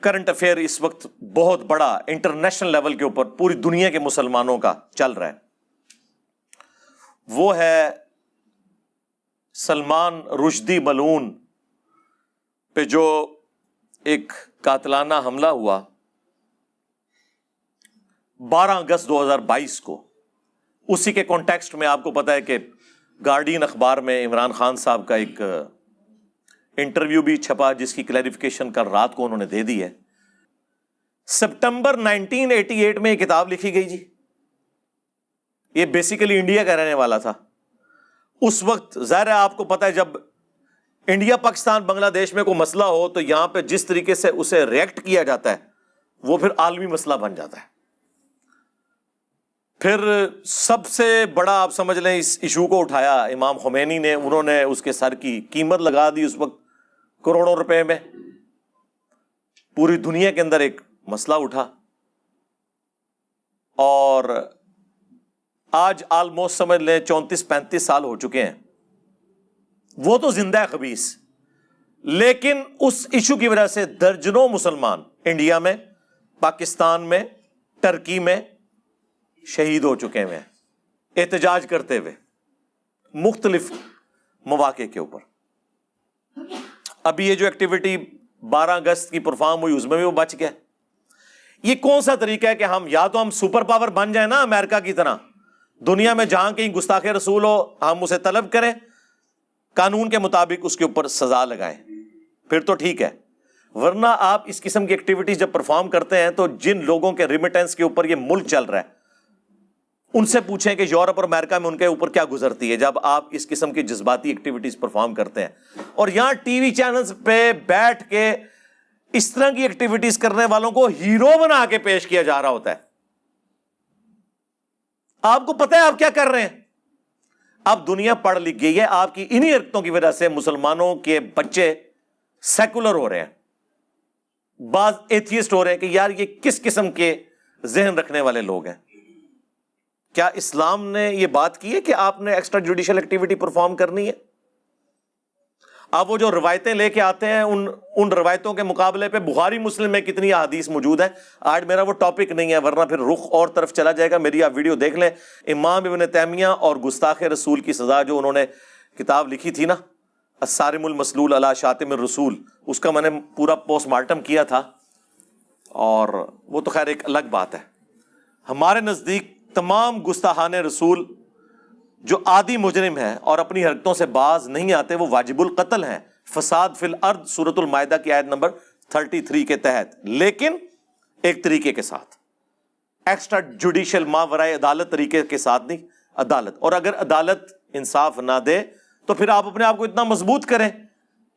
Current affair اس وقت بہت بڑا انٹرنیشنل لیول کے اوپر پوری دنیا کے مسلمانوں کا چل رہا ہے، وہ ہے سلمان رشدی ملعون پہ جو ایک قاتلانہ حملہ ہوا 12 اگست 2022 کو۔ اسی کے کانٹیکسٹ میں آپ کو پتا ہے کہ گارڈین اخبار میں عمران خان صاحب کا ایک انٹرویو بھی چھپا، جس کی کلیریفیکیشن کل رات کو انہوں نے دے دی ہے۔ سپٹمبر 1988 میں یہ کتاب لکھی گئی جی، یہ بیسیکلی انڈیا کا رہنے والا تھا اس وقت۔ ظاہر ہے آپ کو پتا ہے جب انڈیا پاکستان بنگلہ دیش میں کوئی مسئلہ ہو تو یہاں پہ جس طریقے سے اسے ریئیکٹ کیا جاتا ہے وہ پھر عالمی مسئلہ بن جاتا ہے۔ پھر سب سے بڑا آپ سمجھ لیں اس ایشو کو اٹھایا امام خمینی نے، انہوں نے اس کے سر کی قیمت لگا دی اس وقت کروڑوں روپے میں۔ پوری دنیا کے اندر ایک مسئلہ اٹھا اور آج آلموسٹ سمجھ لیں 34-35 سال ہو چکے ہیں۔ وہ تو زندہ ہے خبیث، لیکن اس ایشو کی وجہ سے درجنوں مسلمان انڈیا میں، پاکستان میں، ٹرکی میں شہید ہو چکے ہیں احتجاج کرتے ہوئے مختلف مواقع کے اوپر۔ ابھی یہ جو ایکٹیویٹی 12 اگست کی پرفارم ہوئی اس میں بھی وہ بچ گیا۔ یہ کون سا طریقہ ہے کہ ہم یا تو ہم سپر پاور بن جائیں نا امریکہ کی طرح، دنیا میں جہاں کہیں گستاخ رسول ہو ہم اسے طلب کریں، قانون کے مطابق اس کے اوپر سزا لگائیں، پھر تو ٹھیک ہے۔ ورنہ آپ اس قسم کی ایکٹیویٹیز جب پرفارم کرتے ہیں تو جن لوگوں کے ریمیٹنس کے اوپر یہ ملک چل رہا ہے ان سے پوچھیں کہ یورپ اور امریکہ میں ان کے اوپر کیا گزرتی ہے جب آپ اس قسم کی جذباتی ایکٹیویٹیز پرفارم کرتے ہیں۔ اور یہاں ٹی وی چینلز پہ بیٹھ کے اس طرح کی ایکٹیویٹیز کرنے والوں کو ہیرو بنا کے پیش کیا جا رہا ہوتا ہے۔ آپ کو پتہ ہے آپ کیا کر رہے ہیں؟ اب دنیا پڑھ لکھ گئی ہے، آپ کی انہی حرکتوں کی وجہ سے مسلمانوں کے بچے سیکولر ہو رہے ہیں، بعض ایتھیسٹ ہو رہے ہیں کہ یار یہ کس قسم کے ذہن رکھنے والے لوگ ہیں۔ کیا اسلام نے یہ بات کی ہے کہ آپ نے ایکسٹرا جوڈیشل ایکٹیویٹی پرفارم کرنی ہے؟ اب وہ جو روایتیں لے کے آتے ہیں ان روایتوں کے مقابلے پہ بخاری مسلم میں کتنی احادیث موجود ہیں۔ آج میرا وہ ٹاپک نہیں ہے، ورنہ پھر رخ اور طرف چلا جائے گا۔ میری آپ ویڈیو دیکھ لیں، امام ابن تیمیہ اور گستاخ رسول کی سزا، جو انہوں نے کتاب لکھی تھی نا الصارم المسلول علی شاتم الرسول، اس کا میں نے پورا پوسٹ مارٹم کیا تھا، اور وہ تو خیر ایک الگ بات ہے۔ ہمارے نزدیک تمام گستاخان رسول جو عادی مجرم ہیں اور اپنی حرکتوں سے باز نہیں آتے وہ واجب القتل ہیں، فساد فی الارض سورۃ المائدہ کی آیت نمبر 33 کے تحت، لیکن ایک طریقے کے ساتھ، ایکسٹرا جوڈیشل ماورائے عدالت طریقے کے ساتھ نہیں، عدالت۔ اور اگر عدالت انصاف نہ دے تو پھر آپ اپنے آپ کو اتنا مضبوط کریں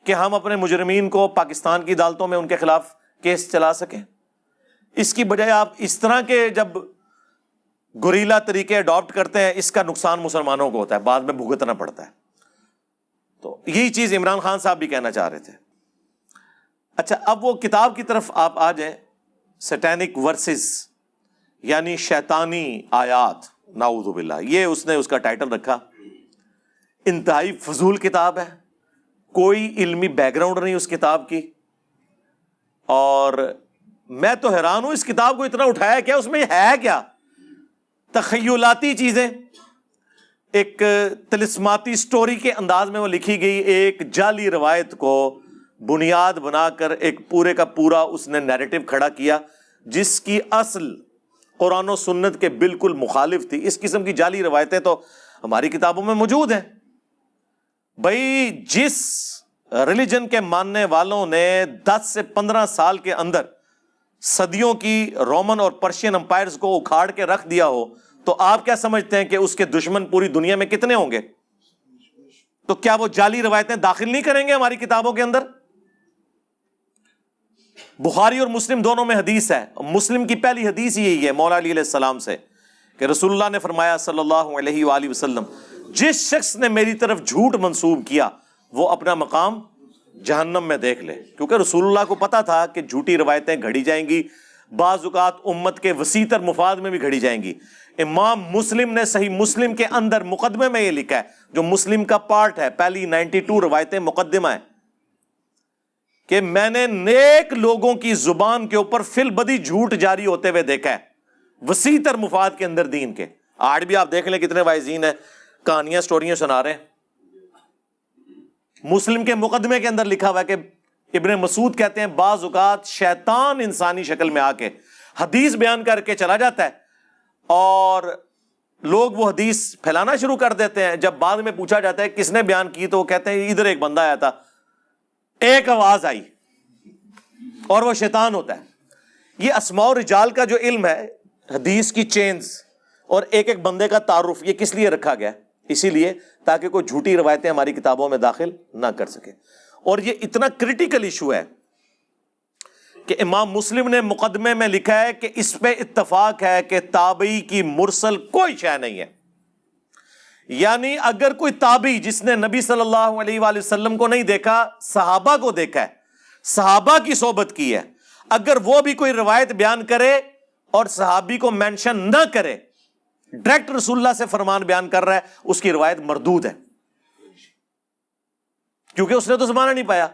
کہ ہم اپنے مجرمین کو پاکستان کی عدالتوں میں ان کے خلاف کیس چلا سکیں۔ اس کی بجائے آپ اس طرح کے جب گوریلا طریقے اڈاپٹ کرتے ہیں، اس کا نقصان مسلمانوں کو ہوتا ہے، بعد میں بھگتنا پڑتا ہے۔ تو یہی چیز عمران خان صاحب بھی کہنا چاہ رہے تھے۔ اچھا، اب وہ کتاب کی طرف آپ آ جائیں، سیٹینک ورسز یعنی شیطانی آیات، نعوذ باللہ، یہ اس نے اس کا ٹائٹل رکھا۔ انتہائی فضول کتاب ہے، کوئی علمی بیک گراؤنڈ نہیں اس کتاب کی، اور میں تو حیران ہوں اس کتاب کو اتنا اٹھایا کیا، اس میں ہے کیا؟ تخیلاتی چیزیں، ایک طلسماتی سٹوری کے انداز میں وہ لکھی گئی، ایک جعلی روایت کو بنیاد بنا کر ایک پورے کا پورا اس نے نیریٹو کھڑا کیا، جس کی اصل قرآن و سنت کے بالکل مخالف تھی۔ اس قسم کی جعلی روایتیں تو ہماری کتابوں میں موجود ہیں۔ بھائی جس ریلیجن کے ماننے والوں نے 10 سے 15 سال کے اندر صدیوں کی رومن اور پرشین امپائرز کو اکھاڑ کے رکھ دیا ہو، تو آپ کیا سمجھتے ہیں کہ اس کے دشمن پوری دنیا میں کتنے ہوں گے؟ تو کیا وہ جعلی روایتیں داخل نہیں کریں گے ہماری کتابوں کے اندر؟ بخاری اور مسلم دونوں میں حدیث ہے، مسلم کی پہلی حدیث یہی ہے مولا علی علیہ السلام سے کہ رسول اللہ نے فرمایا صلی اللہ علیہ وآلہ وسلم، جس شخص نے میری طرف جھوٹ منسوب کیا وہ اپنا مقام جہنم میں دیکھ لے۔ کیونکہ رسول اللہ کو پتا تھا کہ جھوٹی روایتیں گھڑی جائیں گی، بعض اوقات امت کے وسیع تر مفاد میں بھی گھڑی جائیں گی۔ امام مسلم نے صحیح مسلم کے اندر مقدمے میں یہ لکھا ہے، جو مسلم کا پارٹ ہے، پہلی 92 روایتیں مقدمہ ہے، کہ میں نے نیک لوگوں کی زبان کے اوپر فی البدی جھوٹ جاری ہوتے ہوئے دیکھا ہے وسیع تر مفاد کے اندر دین کے. آج بھی آپ دیکھ لیں کتنے واعظین ہیں کہانیاں سٹوریاں سنا رہے ہیں. مسلم کے مقدمے کے اندر لکھا ہوا ہے کہ ابن مسعود کہتے ہیں بعض اوقات شیطان انسانی شکل میں آ کے حدیث بیان کر کے چلا جاتا ہے اور لوگ وہ حدیث پھیلانا شروع کر دیتے ہیں. جب بعد میں پوچھا جاتا ہے کس نے بیان کی تو وہ کہتے ہیں ادھر ایک بندہ آیا تھا, ایک آواز آئی اور وہ شیطان ہوتا ہے. یہ اسماء و رجال کا جو علم ہے, حدیث کی چینز اور ایک ایک بندے کا تعارف, یہ کس لیے رکھا گیا؟ اسی لیے تاکہ کوئی جھوٹی روایتیں ہماری کتابوں میں داخل نہ کر سکے. اور یہ اتنا کریٹیکل ایشو ہے کہ امام مسلم نے مقدمے میں لکھا ہے کہ اس پہ اتفاق ہے کہ تابعی کی مرسل کوئی شے نہیں ہے. یعنی اگر کوئی تابعی جس نے نبی صلی اللہ علیہ وآلہ وسلم کو نہیں دیکھا, صحابہ کو دیکھا ہے, صحابہ کی صحبت کی ہے, اگر وہ بھی کوئی روایت بیان کرے اور صحابی کو مینشن نہ کرے, ڈائریکٹ رسول اللہ سے فرمان بیان کر رہا ہے, اس کی روایت مردود ہے کیونکہ اس نے تو زمانہ نہیں پایا.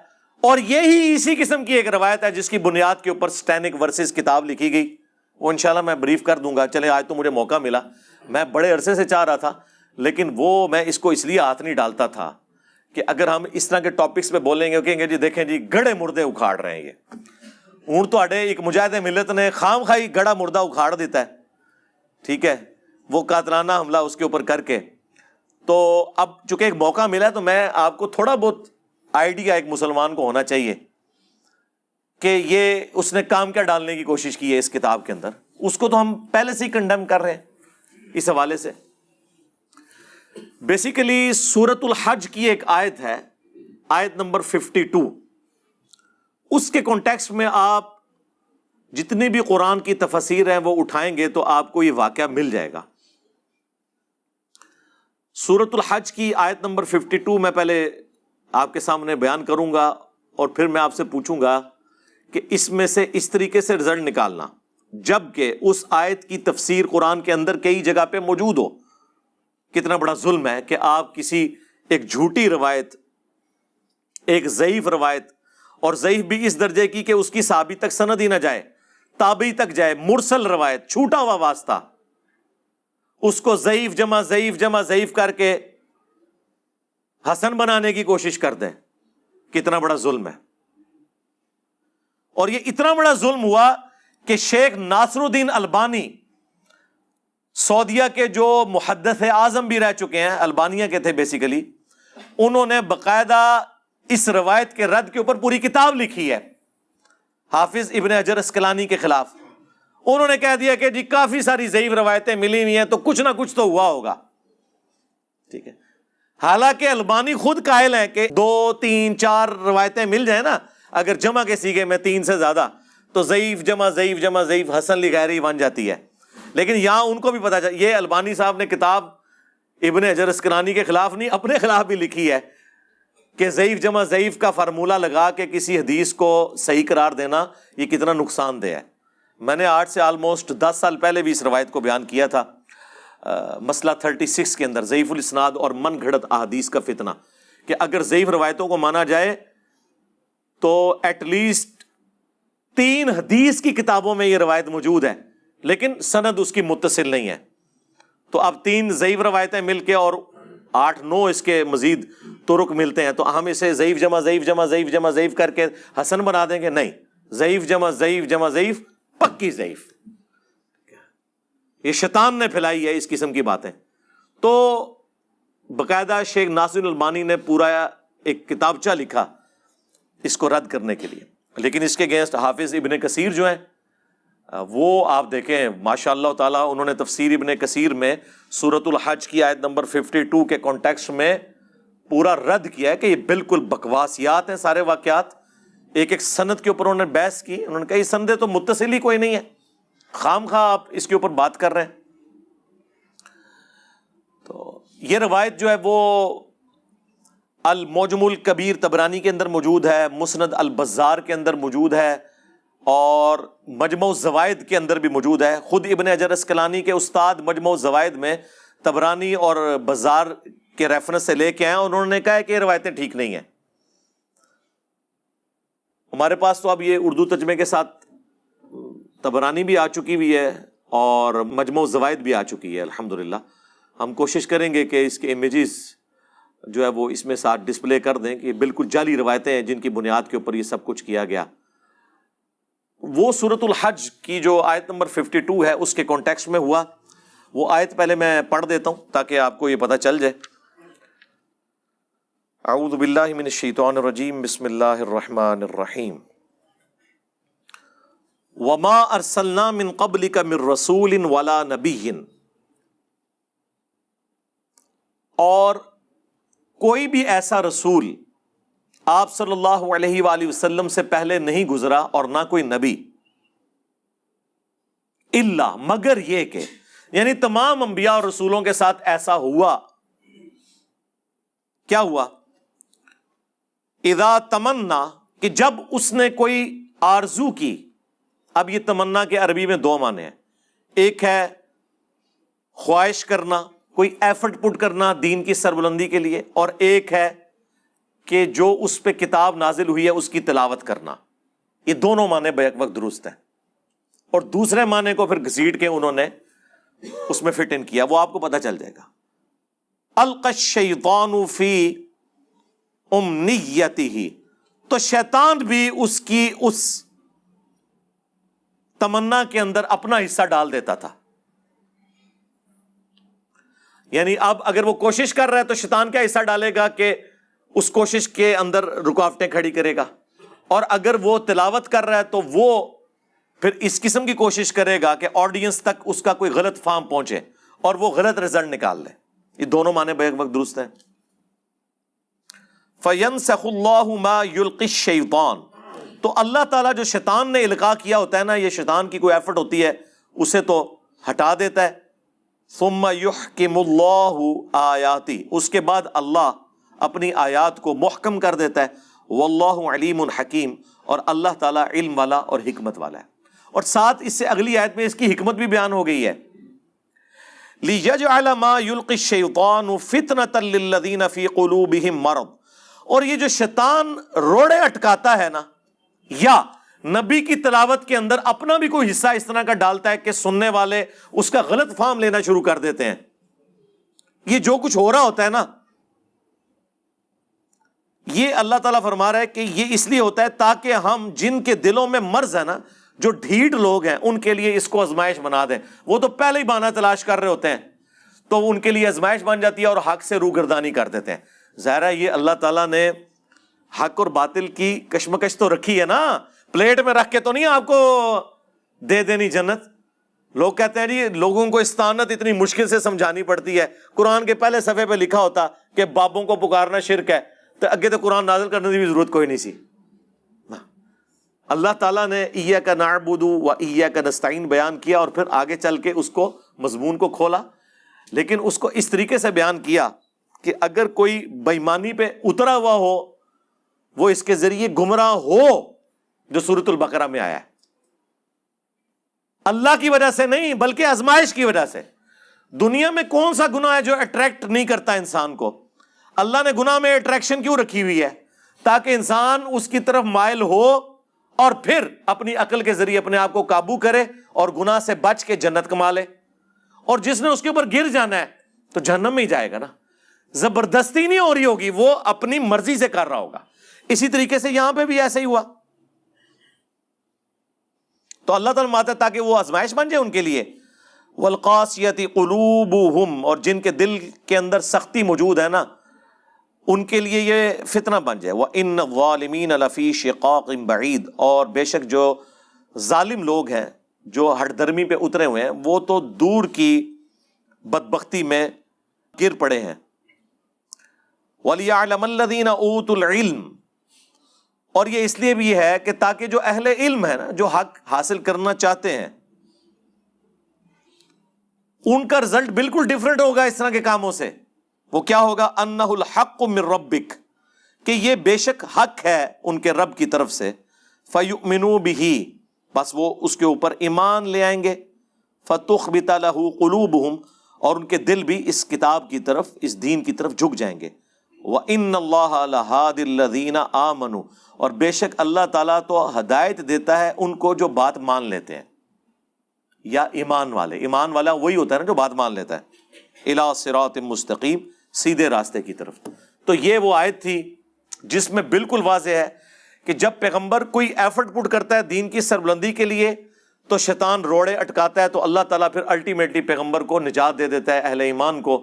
اور یہی اسی قسم کی ایک روایت ہے جس کی بنیاد کے اوپر سٹینک ورسز کتاب لکھی گئی. وہ انشاءاللہ میں بریف کر دوں گا. چلے آج تو مجھے موقع ملا, میں بڑے عرصے سے چاہ رہا تھا, لیکن وہ میں اس کو اس لیے ہاتھ نہیں ڈالتا تھا کہ اگر ہم اس طرح کے ٹاپکس پہ بولیں گے, کہیں گے جی دیکھیں جی گڑے مردے اکھاڑ رہے ہیں, یہ ہوں تو ایک مجاہد ملت نے خام خائی گڑا مردہ اکھاڑ دیتا ہے, ٹھیک ہے, وہ قاتلانہ حملہ اس کے اوپر کر کے. تو اب چونکہ ایک موقع ملا ہے تو میں آپ کو تھوڑا بہت آئیڈیا ایک مسلمان کو ہونا چاہیے کہ یہ اس نے کام کیا ڈالنے کی کوشش کی ہے اس کتاب کے اندر. اس کو تو ہم پہلے سے ہی کنڈیم کر رہے ہیں اس حوالے سے. بیسیکلی سورۃ الحج کی ایک آیت ہے, آیت نمبر 52. اس کے کانٹیکسٹ میں آپ جتنی بھی قرآن کی تفاسیر ہیں وہ اٹھائیں گے تو آپ کو یہ واقعہ مل جائے گا. سورۃ الحج کی آیت نمبر 52 میں پہلے آپ کے سامنے بیان کروں گا اور پھر میں آپ سے پوچھوں گا کہ اس میں سے اس طریقے سے رزلٹ نکالنا, جبکہ اس آیت کی تفسیر قرآن کے اندر کئی جگہ پہ موجود ہو. کتنا بڑا ظلم ہے کہ آپ کسی ایک جھوٹی روایت, ایک ضعیف روایت, اور ضعیف بھی اس درجے کی کہ اس کی صحابی تک سند ہی نہ جائے, تابعی تک جائے, مرسل روایت, چھوٹا ہوا واسطہ, اس کو ضعیف جمع ضعیف جمع ضعیف کر کے حسن بنانے کی کوشش کر دیں. کتنا بڑا ظلم ہے. اور یہ اتنا بڑا ظلم ہوا کہ شیخ ناصر الدین البانی, سعودیہ کے جو محدث اعظم بھی رہ چکے ہیں, البانیہ کے تھے بیسیکلی, انہوں نے باقاعدہ اس روایت کے رد کے اوپر پوری کتاب لکھی ہے حافظ ابن حجر اسقلانی کے خلاف. انہوں نے کہہ دیا کہ جی کافی ساری ضعیف روایتیں ملی ہوئی ہیں تو کچھ نہ کچھ تو ہوا ہوگا, ٹھیک ہے. حالانکہ البانی خود قائل ہیں کہ 2 3 4 روایتیں مل جائیں نا, اگر جمع کے سیغے میں 3 سے زیادہ, تو ضعیف جمع ضعیف جمع ضعیف حسن لغیری بن جاتی ہے. لیکن یہاں ان کو بھی پتا چلا, یہ البانی صاحب نے کتاب ابن حجر اسقلانی کے خلاف نہیں, اپنے خلاف بھی لکھی ہے کہ ضعیف جمع ضعیف کا فارمولہ لگا کے کسی حدیث کو صحیح قرار دینا یہ کتنا نقصان دہ ہے. میں نے آج سے آلموسٹ 10 سال پہلے بھی اس روایت کو بیان کیا تھا, مسئلہ 36 کے اندر, ضعیف الاسناد اور من گھڑت احادیث کا فتنہ, کہ اگر ضعیف روایتوں کو مانا جائے تو ایٹ لیسٹ 3 حدیث کی کتابوں میں یہ روایت موجود ہے لیکن سند اس کی متصل نہیں ہے. تو اب 3 ضعیف روایتیں مل کے اور 8-9 اس کے مزید طرق ملتے ہیں, تو ہم اسے ضعیف جمع ضعیف جمع ضعیف جمع ضعیف کر کے حسن بنا دیں گے؟ نہیں, ضعیف جمع ضعیف جمع ضعیف پکی ضعیف. یہ شیطان نے پھیلائی ہے اس قسم کی باتیں. تو باقاعدہ شیخ ناصر البانی نے پورا ایک کتابچہ لکھا اس کو رد کرنے کے لیے. لیکن اس کے اگینسٹ حافظ ابن کثیر جو ہیں وہ آپ دیکھیں ماشاء اللہ تعالیٰ, انہوں نے تفسیر ابن کثیر میں سورۃ الحج کی آیت نمبر 52 کے کانٹیکسٹ میں پورا رد کیا ہے کہ یہ بالکل بکواسیات ہیں سارے واقعات. ایک ایک سند کے اوپر انہوں نے بحث کی, انہوں نے کہا یہ سندیں تو متصل ہی کوئی نہیں ہے, خام خواہ آپ اس کے اوپر بات کر رہے ہیں. تو یہ روایت جو ہے وہ المعجم الکبیر طبرانی کے اندر موجود ہے, مسند البزار کے اندر موجود ہے, اور مجمع الزوائد کے اندر بھی موجود ہے. خود ابن حجر اسقلانی کے استاد مجمع الزوائد میں طبرانی اور بزار کے ریفرنس سے لے کے آئے, انہوں نے کہا ہے کہ یہ روایتیں ٹھیک نہیں ہیں. ہمارے پاس تو اب یہ اردو ترجمے کے ساتھ طبرانی بھی آ چکی ہوئی ہے اور مجموع الزوائد بھی آ چکی ہے الحمدللہ. ہم کوشش کریں گے کہ اس کے امیجز جو ہے وہ اس میں ساتھ ڈسپلے کر دیں کہ بالکل جعلی روایتیں ہیں جن کی بنیاد کے اوپر یہ سب کچھ کیا گیا. وہ سورۃ الحج کی جو آیت نمبر 52 ہے اس کے کانٹیکسٹ میں ہوا. وہ آیت پہلے میں پڑھ دیتا ہوں تاکہ آپ کو یہ پتہ چل جائے. اعوذ باللہ من الشیطان الرجیم بسم اللہ الرحمن الرحیم. وما ارسلنا من قبلک من رسول ولا نبی، اور کوئی بھی ایسا رسول آپ صلی اللہ علیہ وآلہ وسلم سے پہلے نہیں گزرا اور نہ کوئی نبی، الا مگر یہ کہ، یعنی تمام انبیاء اور رسولوں کے ساتھ ایسا ہوا. کیا ہوا؟ اذا تمنا، کہ جب اس نے کوئی آرزو کی. اب یہ تمنا کے عربی میں دو معنی ہیں. ایک ہے خواہش کرنا، کوئی ایفرٹ پٹ کرنا دین کی سربلندی کے لیے، اور ایک ہے کہ جو اس پہ کتاب نازل ہوئی ہے اس کی تلاوت کرنا. یہ دونوں معنی بیک وقت درست ہیں. اور دوسرے معنی کو پھر گھسیٹ کے انہوں نے اس میں فٹ ان کیا، وہ آپ کو پتہ چل جائے گا. القی الشیطان فی امنیتہ، تو شیطان بھی اس کی اس تمنا کے اندر اپنا حصہ ڈال دیتا تھا. یعنی اب اگر وہ کوشش کر رہا ہے تو شیطان کیا حصہ ڈالے گا کہ اس کوشش کے اندر رکاوٹیں کھڑی کرے گا. اور اگر وہ تلاوت کر رہا ہے تو وہ پھر اس قسم کی کوشش کرے گا کہ آڈینس تک اس کا کوئی غلط فہم پہنچے اور وہ غلط رزلٹ نکال لے. یہ دونوں معنی بیک وقت درست ہیں. فَيَنْسَخُ اللَّهُ مَا يُلْقِي الشَّيْطَانُ، تو اللہ تعالیٰ جو شیطان نے القاء کیا ہوتا ہے نا، یہ شیطان کی کوئی ایفرٹ ہوتی ہے، اسے تو ہٹا دیتا ہے. ثُمَّ يُحْكِمُ اللَّهُ آیَاتِهِ، اس کے بعد اللہ اپنی آیات کو محکم کر دیتا ہے. وَاللَّهُ عَلِيمٌ حَكِيمٌ، اور اللہ تعالیٰ علم والا اور حکمت والا ہے. اور ساتھ اس سے اگلی آیت میں اس کی حکمت بھی بیان ہو گئی ہے. لِيَجْعَلَ مَا يُلْقِي الشَّيْطَانُ فِتْنَةً لِلَّذِينَ فِي قُلُوبِهِم مَرَضٌ، اور یہ جو شیطان روڑے اٹکاتا ہے نا، یا نبی کی تلاوت کے اندر اپنا بھی کوئی حصہ اس طرح کا ڈالتا ہے کہ سننے والے اس کا غلط فہم لینا شروع کر دیتے ہیں. یہ جو کچھ ہو رہا ہوتا ہے نا، یہ اللہ تعالیٰ فرما رہا ہے کہ یہ اس لیے ہوتا ہے تاکہ ہم جن کے دلوں میں مرض ہے نا، جو ڈھیٹ لوگ ہیں، ان کے لیے اس کو آزمائش بنا دیں. وہ تو پہلے ہی بہانہ تلاش کر رہے ہوتے ہیں، تو ان کے لیے آزمائش بن جاتی ہے اور حق سے روگردانی کر دیتے ہیں. ظاہر ہے یہ اللہ تعالیٰ نے حق اور باطل کی کشمکش تو رکھی ہے نا، پلیٹ میں رکھ کے تو نہیں آپ کو دے دینی جنت. لوگ کہتے ہیں جی لوگوں کو استعانت اتنی مشکل سے سمجھانی پڑتی ہے. قرآن کے پہلے صفحے پہ لکھا ہوتا کہ بابوں کو پکارنا شرک ہے تو اگے تو قرآن نازل کرنے کی بھی ضرورت کوئی نہیں سی. اللہ تعالیٰ نے ایاک نعبد و ایاک نستعین بیان کیا اور پھر آگے چل کے اس کو مضمون کو کھولا، لیکن اس کو اس طریقے سے بیان کیا کہ اگر کوئی بے ایمانی پہ اترا ہوا ہو وہ اس کے ذریعے گمراہ ہو، جو سورۃ البقرہ میں آیا ہے. اللہ کی وجہ سے نہیں بلکہ آزمائش کی وجہ سے. دنیا میں کون سا گناہ ہے جو اٹریکٹ نہیں کرتا انسان کو؟ اللہ نے گناہ میں اٹریکشن کیوں رکھی ہوئی ہے؟ تاکہ انسان اس کی طرف مائل ہو اور پھر اپنی عقل کے ذریعے اپنے آپ کو قابو کرے اور گناہ سے بچ کے جنت کما لے. اور جس نے اس کے اوپر گر جانا ہے تو جہنم میں ہی جائے گا نا. زبردستی نہیں ہو رہی ہوگی، وہ اپنی مرضی سے کر رہا ہوگا. اسی طریقے سے یہاں پہ بھی ایسا ہی ہوا. تو اللہ تعالیٰ ماتا تاکہ وہ آزمائش بن جائے ان کے لیے. والقاسیۃ قلوبہم، اور جن کے دل کے اندر سختی موجود ہے نا، ان کے لیے یہ فتنہ بن جائے. وَإِنَّ الظَّالِمِينَ لَفِي شِقَاقٍ بَعِيدٍ، اور بے شک جو ظالم لوگ ہیں، جو ہٹ درمی پہ اترے ہوئے ہیں، وہ تو دور کی بدبختی میں گر پڑے ہیں. وَلِيَعْلَمَ الَّذِينَ أُوتُوا الْعِلْمَ، اور یہ اس لیے بھی ہے کہ تاکہ جو اہل علم ہے نا، جو حق حاصل کرنا چاہتے ہیں، ان کا رزلٹ بالکل ڈیفرنٹ ہوگا اس طرح کے کاموں سے. وہ کیا ہوگا؟ انہ الحق من ربک، کہ یہ بے شک حق ہے ان کے رب کی طرف سے. فیؤمنوا بہ، بس وہ اس کے اوپر ایمان لے آئیں گے. فتخبت لہ قلوبہم، اور ان کے دل بھی اس کتاب کی طرف، اس دین کی طرف جھک جائیں گے. وَإِنَّ اللَّهَ لَهَادِ الَّذِينَ آمَنُوا، اور بے شک اللہ تعالیٰ تو ہدایت دیتا ہے ان کو جو بات مان لیتے ہیں، یا ایمان والے، ایمان والا وہی ہوتا ہے نا جو بات مان لیتا ہے، اِلَىٰ صِرَاطٍ مستقیم، سیدھے راستے کی طرف۔ تو یہ وہ آیت تھی جس میں بالکل واضح ہے کہ جب پیغمبر کوئی ایفرٹ پٹ کرتا ہے دین کی سربلندی کے لیے تو شیطان روڑے اٹکاتا ہے، تو اللہ تعالیٰ پھر الٹیمیٹلی پیغمبر کو نجات دے دیتا ہے، اہل ایمان کو،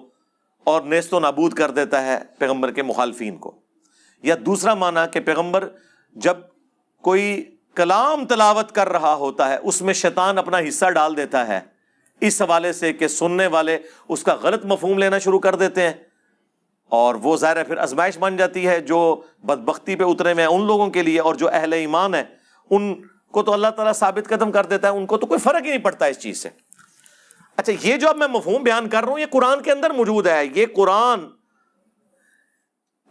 اور نیست و نابود کر دیتا ہے پیغمبر کے مخالفین کو۔ یا دوسرا معنی کہ پیغمبر جب کوئی کلام تلاوت کر رہا ہوتا ہے اس میں شیطان اپنا حصہ ڈال دیتا ہے، اس حوالے سے کہ سننے والے اس کا غلط مفہوم لینا شروع کر دیتے ہیں، اور وہ ظاہر ہے پھر آزمائش بن جاتی ہے جو بدبختی پہ اترے ہوئے ہیں ان لوگوں کے لیے، اور جو اہل ایمان ہے ان کو تو اللہ تعالیٰ ثابت قدم کر دیتا ہے، ان کو تو کوئی فرق ہی نہیں پڑتا اس چیز سے۔ اچھا، یہ جو اب میں مفہوم بیان کر رہا ہوں یہ قرآن کے اندر موجود ہے، یہ قرآن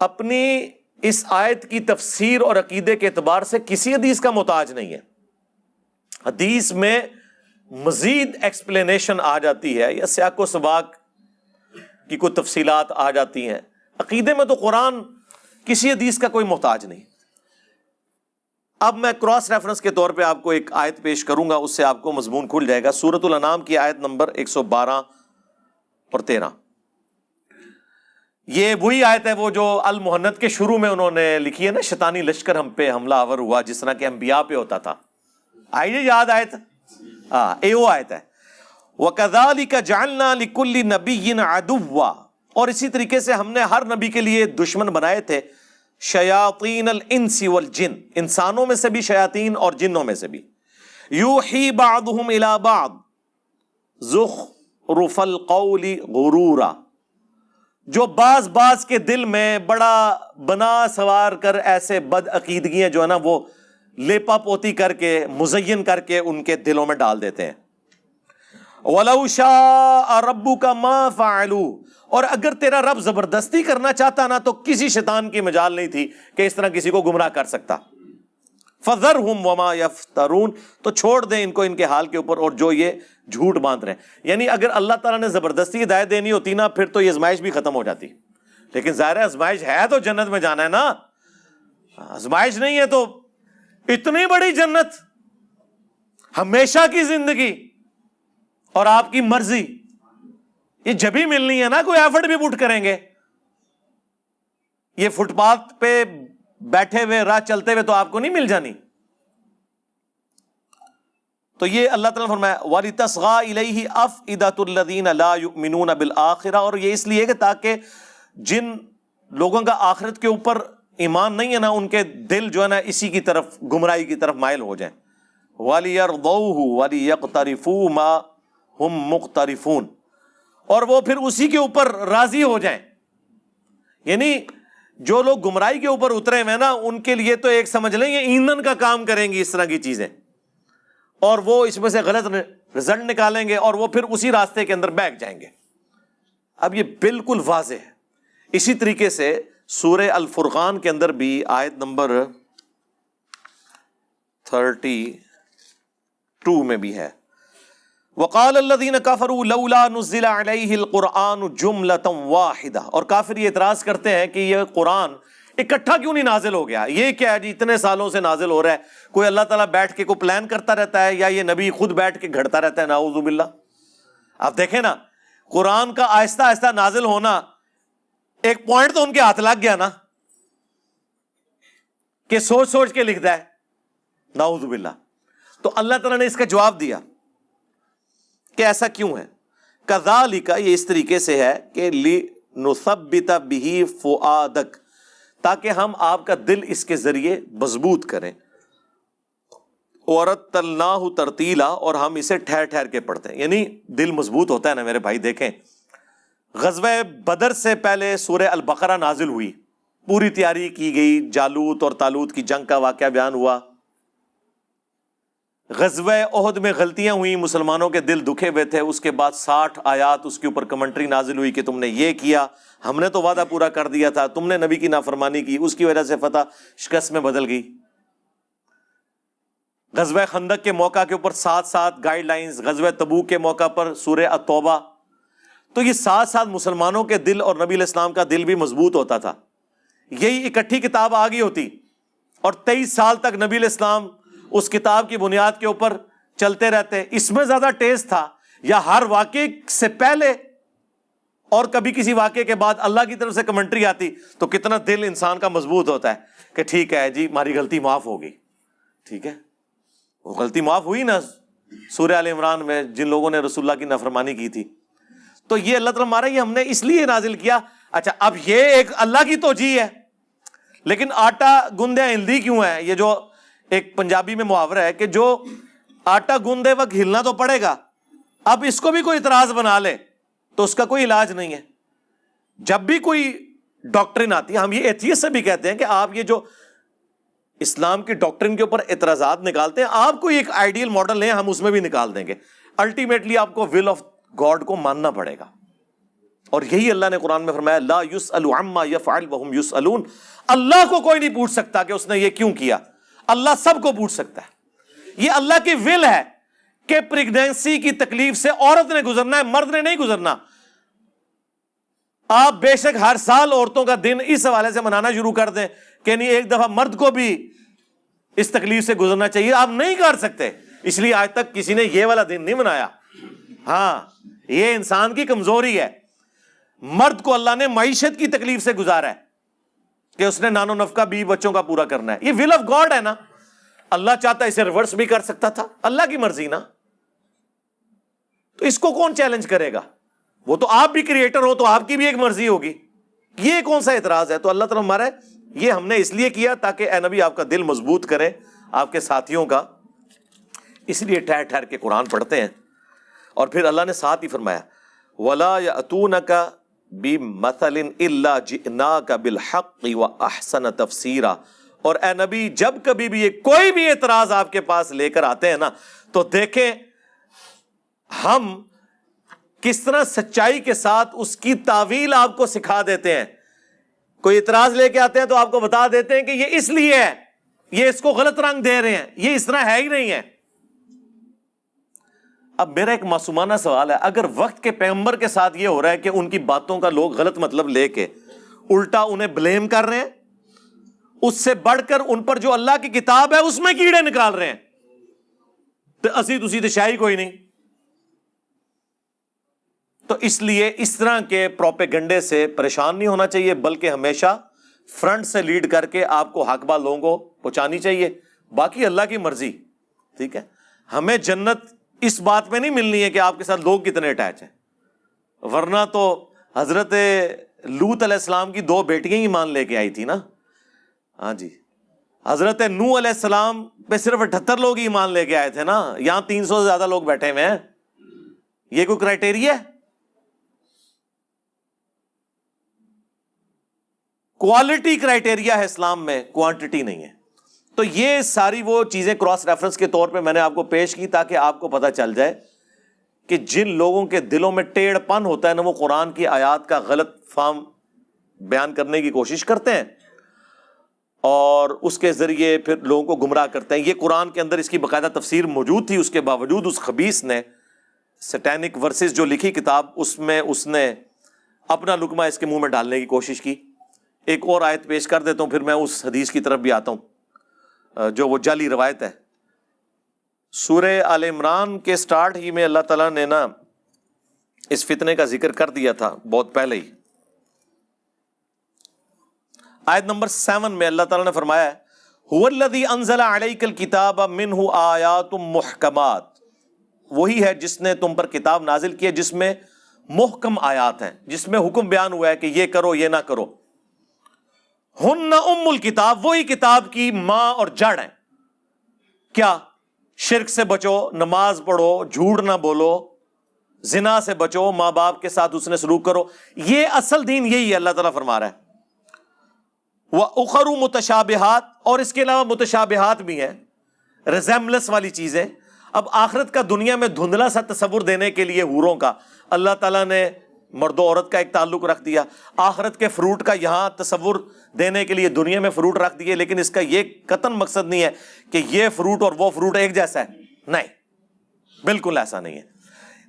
اپنی اس آیت کی تفسیر اور عقیدے کے اعتبار سے کسی حدیث کا محتاج نہیں ہے۔ حدیث میں مزید ایکسپلینیشن آ جاتی ہے یا سیاق و سباق کی کوئی تفصیلات آ جاتی ہیں، عقیدے میں تو قرآن کسی حدیث کا کوئی محتاج نہیں۔ اب میں کراس ریفرنس کے طور پہ آپ کو ایک آیت پیش کروں گا، اس سے آپ کو مضمون کھل جائے گا۔ سورۃ الانعام کی آیت نمبر 112 اور 13، یہ وہی آیت ہے وہ جو المحنت کے شروع میں انہوں نے لکھی ہے نا، شیطانی لشکر ہم پہ حملہ آور ہوا جس طرح کہ انبیاء پہ ہوتا تھا۔ آئیے یاد آیت، اے وہ آیت ہے، وَكَذَلِكَ جَعَلْنَا لِكُلِّ نَبِيٍّ عَدُوًّا، اور اسی طریقے سے ہم نے ہر نبی کے لیے دشمن بنائے تھے، شیاطین الانس والجن، انسانوں میں سے بھی شیاطین اور جنوں میں سے بھی، یوحی بعضهم الی بعض زخرف القول غرورا، جو بعض کے دل میں بڑا بنا سوار کر ایسے بد عقیدگیاں جو ہے نا وہ لیپا پوتی کر کے مزین کر کے ان کے دلوں میں ڈال دیتے ہیں۔ وَلَوْ شَاءَ رَبُّكَ مَا فَعَلُوا، اور اگر تیرا رب زبردستی کرنا چاہتا نا تو کسی شیطان کی مجال نہیں تھی کہ اس طرح کسی کو گمراہ کر سکتا۔ فَذَرْهُمْ وَمَا يَفْتَرُونَ، تو چھوڑ دیں ان کو ان کے حال کے اوپر اور جو یہ جھوٹ باندھ رہے ہیں۔ یعنی اگر اللہ تعالیٰ نے زبردستی ہدایت دینی ہوتی نا پھر تو یہ آزمائش بھی ختم ہو جاتی، لیکن ظاہر ہے آزمائش ہے تو جنت میں جانا ہے نا، آزمائش نہیں ہے تو اتنی بڑی جنت، ہمیشہ کی زندگی اور آپ کی مرضی، یہ جبھی ملنی ہے نا، کوئی ایفرٹ بھی پٹ کریں گے۔ یہ فٹ پاتھ پہ بیٹھے ہوئے راہ چلتے ہوئے تو آپ کو نہیں مل جانی۔ تو یہ اللہ تعالیٰ نے فرمایا وَلِتَصْغَىٰ إِلَيْهِ أَفْئِدَةُ الَّذِينَ لَا يُؤْمِنُونَ بِالْآخِرَةِ، اور یہ اس لیے کہ تاکہ جن لوگوں کا آخرت کے اوپر ایمان نہیں ہے نا ان کے دل جو ہے نا اسی کی طرف، گمراہی کی طرف مائل ہو جائیں۔ وَلِيَرْضَوْهُ وَلِيَقْتَرِفُوا مَا هُمْ مُقْتَرِفُونَ، اور وہ پھر اسی کے اوپر راضی ہو جائیں۔ یعنی جو لوگ گمراہی کے اوپر اترے ہوئے نا ان کے لیے تو ایک سمجھ لیں یہ ایندھن کا کام کریں گی اس طرح کی چیزیں، اور وہ اس میں سے غلط رزلٹ نکالیں گے اور وہ پھر اسی راستے کے اندر بیٹھ جائیں گے۔ اب یہ بالکل واضح ہے۔ اسی طریقے سے سورہ الفرقان کے اندر بھی آیت نمبر 32 میں بھی ہے، وقال الذین کفروا لولا نزل علیہ القرآن جملۃ واحدہ، اور کافر یہ اعتراض کرتے ہیں کہ یہ قرآن اکٹھا کیوں نہیں نازل ہو گیا، یہ کیا ہے جی اتنے سالوں سے نازل ہو رہا ہے، کوئی اللہ تعالیٰ بیٹھ کے کوئی پلان کرتا رہتا ہے یا یہ نبی خود بیٹھ کے گھڑتا رہتا ہے، نعوذ باللہ۔ آپ دیکھیں نا قرآن کا آہستہ آہستہ نازل ہونا، ایک پوائنٹ تو ان کے ہاتھ لگ گیا نا کہ سوچ سوچ کے لکھتا ہے، نعوذ باللہ۔ تو اللہ تعالیٰ نے اس کا جواب دیا کہ ایسا کیوں ہے، کذالک، یہ اس طریقے سے ہے کہ لنثبت بہ فؤادک، تاکہ ہم آپ کا دل اس کے ذریعے مضبوط کریں، ورتلناہ ترتیلا، اور ہم اسے ٹھہر ٹھہر کے پڑھتے ہیں۔ یعنی دل مضبوط ہوتا ہے نا میرے بھائی، دیکھیں غزوہ بدر سے پہلے سورہ البقرہ نازل ہوئی، پوری تیاری کی گئی، جالوت اور طالوت کی جنگ کا واقعہ بیان ہوا، غزوہ احد میں غلطیاں ہوئیں، مسلمانوں کے دل دکھے ہوئے تھے، اس کے بعد 60 آیات اس کے اوپر کمنٹری نازل ہوئی کہ تم نے یہ کیا، ہم نے تو وعدہ پورا کر دیا تھا، تم نے نبی کی نافرمانی کی، اس کی وجہ سے فتح شکست میں بدل گئی۔ غزوہ خندق کے موقع کے اوپر 7 گائیڈ لائنز، غزوہ تبوک کے موقع پر سورہ التوبہ۔ تو یہ 7 مسلمانوں کے دل اور نبی علیہ السلام کا دل بھی مضبوط ہوتا تھا، یہی اکٹھی کتاب آ گئی ہوتی اور 23 سال تک نبی علیہ السلام اس کتاب کی بنیاد کے اوپر چلتے رہتے، اس میں زیادہ ٹیسٹ تھا یا ہر واقعے سے پہلے اور کبھی کسی واقعے کے بعد اللہ کی طرف سے کمنٹری آتی تو کتنا دل انسان کا مضبوط ہوتا ہے کہ ٹھیک ہے جی ہماری غلطی معاف ہوگی. ٹھیک ہے، وہ غلطی معاف ہوئی نا سورہ آل عمران میں جن لوگوں نے رسول اللہ کی نافرمانی کی تھی. تو یہ اللہ تعالیٰ ہمارا یہ ہم نے اس لیے نازل کیا. اچھا اب یہ ایک اللہ کی توجیہ ہے، لیکن آٹا گوندے ہلدی کیوں ہے؟ یہ جو ایک پنجابی میں محاورہ ہے کہ جو آٹا گوندے وقت ہلنا تو پڑے گا، اب اس کو بھی کوئی اعتراض بنا لے تو اس کا کوئی علاج نہیں ہے. جب بھی کوئی ڈاکٹرن آتی ہے، ہم یہ ایتھیسٹ سے بھی کہتے ہیں کہ آپ یہ جو اسلام کی ڈاکٹرن کے اوپر اعتراضات نکالتے ہیں، آپ کوئی ایک آئیڈیل ماڈل لیں، ہم اس میں بھی نکال دیں گے. الٹیمیٹلی آپ کو ول آف گاڈ کو ماننا پڑے گا. اور یہی اللہ نے قرآن میں فرمایا لا یسأل عما یفعل وہم یسألون. اللہ کو کوئی نہیں پوچھ سکتا کہ اس نے یہ کیوں کیا، اللہ سب کو پوچھ سکتا ہے. یہ اللہ کی ول ہے کہ پریگنینسی کی تکلیف سے عورت نے گزرنا ہے، مرد نے نہیں گزرنا. آپ بے شک ہر سال عورتوں کا دن اس حوالے سے منانا شروع کر دیں کہ نہیں ایک دفعہ مرد کو بھی اس تکلیف سے گزرنا چاہیے، آپ نہیں کر سکتے. اس لیے آج تک کسی نے یہ والا دن نہیں منایا. ہاں یہ انسان کی کمزوری ہے. مرد کو اللہ نے معیشت کی تکلیف سے گزارا ہے کہ اس نے نان و نفقہ بیوی بچوں کا پورا کرنا ہے. یہ ول آف گاڈ ہے نا. اللہ چاہتا اسے ریورس بھی کر سکتا تھا، اللہ کی مرضی نا. تو اس کو کون چیلنج کرے گا؟ وہ تو آپ بھی کریٹر ہو تو آپ کی بھی ایک مرضی ہوگی. یہ کون سا اعتراض ہے؟ تو اللہ تعالیٰ ہمارا یہ ہم نے اس لیے کیا تاکہ اے نبی آپ کا دل مضبوط کرے، آپ کے ساتھیوں کا. اس لیے ٹھہر ٹھہر کے قرآن پڑھتے ہیں. اور پھر اللہ نے ساتھ ہی فرمایا وَلَا يَأْتُونَكَ بِمَثَلٍ إِلَّا جِئْنَاكَ بِالْحَقِّ وَأَحْسَنَ تَفْسِيرًا. اور اے نبی جب کبھی بھی کوئی بھی اعتراض آپ کے پاس لے کر آتے ہیں نا تو دیکھیں ہم کس طرح سچائی کے ساتھ اس کی تعویل آپ کو سکھا دیتے ہیں. کوئی اعتراض لے کے آتے ہیں تو آپ کو بتا دیتے ہیں کہ یہ اس لیے ہے، یہ اس کو غلط رنگ دے رہے ہیں، یہ اس طرح ہے ہی نہیں ہے. اب میرا ایک معصومانہ سوال ہے، اگر وقت کے پیغمبر کے ساتھ یہ ہو رہا ہے کہ ان کی باتوں کا لوگ غلط مطلب لے کے الٹا انہیں بلیم کر رہے ہیں، اس سے بڑھ کر ان پر جو اللہ کی کتاب ہے اس میں کیڑے نکال رہے ہیں، تو اسی تسی تو شاہی کوئی نہیں. تو اس لیے اس طرح کے پروپیگنڈے سے پریشان نہیں ہونا چاہیے، بلکہ ہمیشہ فرنٹ سے لیڈ کر کے آپ کو حق بات لوگوں کو پہنچانی چاہیے. باقی اللہ کی مرضی. ٹھیک ہے، ہمیں جنت اس بات میں نہیں ملنی ہے کہ آپ کے ساتھ لوگ کتنے اٹیچ ہیں، ورنہ تو حضرت لوط علیہ السلام کی 2 بیٹیاں ہی مان لے کے آئی تھی نا. ہاں جی، حضرت نوح علیہ السلام پہ صرف 78 لوگ ہی ایمان لے کے آئے تھے نا، یہاں 300 سے زیادہ لوگ بیٹھے ہوئے ہیں. یہ کوئی کرائٹیریا ہے؟ کوالٹی کرائٹیریا ہے اسلام میں، کوانٹٹی نہیں ہے. تو یہ ساری وہ چیزیں کراس ریفرنس کے طور پہ میں نے آپ کو پیش کی تاکہ آپ کو پتہ چل جائے کہ جن لوگوں کے دلوں میں ٹیڑھ پن ہوتا ہے نا، وہ قرآن کی آیات کا غلط فہم بیان کرنے کی کوشش کرتے ہیں اور اس کے ذریعے پھر لوگوں کو گمراہ کرتے ہیں. یہ قرآن کے اندر اس کی باقاعدہ تفسیر موجود تھی، اس کے باوجود اس خبیث نے سیٹینک ورسز جو لکھی کتاب اس میں اس نے اپنا لقمہ اس کے منہ میں ڈالنے کی کوشش کی. ایک اور آیت پیش کر دیتا ہوں پھر میں اس حدیث کی طرف بھی آتا ہوں جو وہ جعلی روایت ہے. سورہ آل عمران کے سٹارٹ ہی میں اللہ تعالیٰ نے نا اس فتنے کا ذکر کر دیا تھا بہت پہلے ہی. آیت نمبر 7 میں اللہ تعالیٰ نے فرمایا ہے هُوَ الَّذِي أَنزَلَ عَلَيْكَ الْكِتَابَ مِنْهُ آيَاتٌ مُحْكَمَاتٌ. وہی ہے جس نے تم پر کتاب نازل کی ہے جس میں محکم آیات ہیں، جس میں حکم بیان ہوا ہے کہ یہ کرو یہ نہ کرو. ہن ام الکتاب، وہی کتاب کی ماں اور جڑ ہے. کیا؟ شرک سے بچو، نماز پڑھو، جھوٹ نہ بولو، زنا سے بچو، ماں باپ کے ساتھ اس نے سلوک کرو. یہ اصل دین یہی ہے. اللہ تعالیٰ فرما رہا ہے وَأُخَرُ مُتَشَابِهَاتٌ، اور اس کے علاوہ متشابہات بھی ہیں، ریزیمبلنس والی چیزیں. اب آخرت کا دنیا میں دھندلا سا تصور دینے کے لیے حوروں کا اللہ تعالیٰ نے مرد و عورت کا ایک تعلق رکھ دیا. آخرت کے فروٹ کا یہاں تصور دینے کے لیے دنیا میں فروٹ رکھ دیے، لیکن اس کا یہ قطعاً مقصد نہیں ہے کہ یہ فروٹ اور وہ فروٹ ایک جیسا ہے. نہیں، بالکل ایسا نہیں ہے.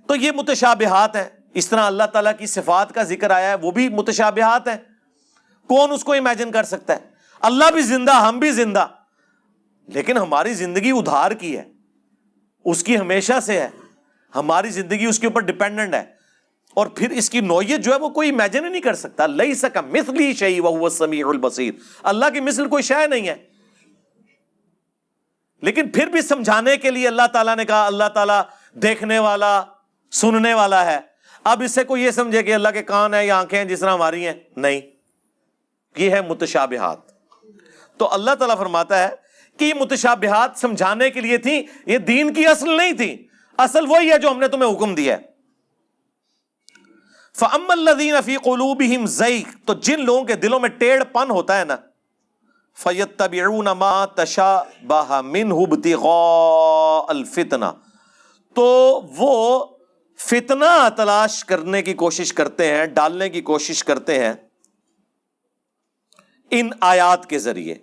تو یہ متشابہات ہیں. اس طرح اللہ تعالیٰ کی صفات کا ذکر آیا ہے، وہ بھی متشابہات ہیں. کون اس کو امیجن کر سکتا ہے؟ اللہ بھی زندہ، ہم بھی زندہ، لیکن ہماری زندگی ادھار کی ہے، اس کی ہمیشہ سے ہے، ہماری زندگی اس کے اوپر ڈیپینڈنٹ ہے، اور پھر اس کی نوعیت جو ہے وہ کوئی امیجن ہی نہیں کر سکتا۔ لیس کمثلہ شیء وہو السمیع البصیر، اللہ کی مثل کوئی شے نہیں ہے۔ لیکن پھر بھی سمجھانے کے لیے اللہ تعالیٰ نے کہا اللہ تعالیٰ دیکھنے والا، سننے والا ہے۔ اب اس سے کوئی یہ سمجھے کہ اللہ کے کان ہیں یا آنکھیں ہیں جس طرح ہماری ہیں، نہیں، یہ ہے متشابہات۔ تو اللہ تعالیٰ فرماتا ہے کہ یہ متشابہات سمجھانے کے لیے تھی، یہ دین کی اصل نہیں تھی، اصل وہی ہے جو ہم نے تمہیں حکم دیا ہے۔ فَأَمَّا الَّذِينَ فِي قُلُوبِهِمْ زَيْغٌ، تو جن لوگوں کے دلوں میں ٹیڑھ پن ہوتا ہے نا، فَيَتَّبِعُونَ مَا تَشَابَهَ مِنْهُ ابْتِغَاءَ الْفِتْنَةِ، تو وہ فتنہ تلاش کرنے کی کوشش کرتے ہیں، ڈالنے کی کوشش کرتے ہیں ان آیات کے ذریعے،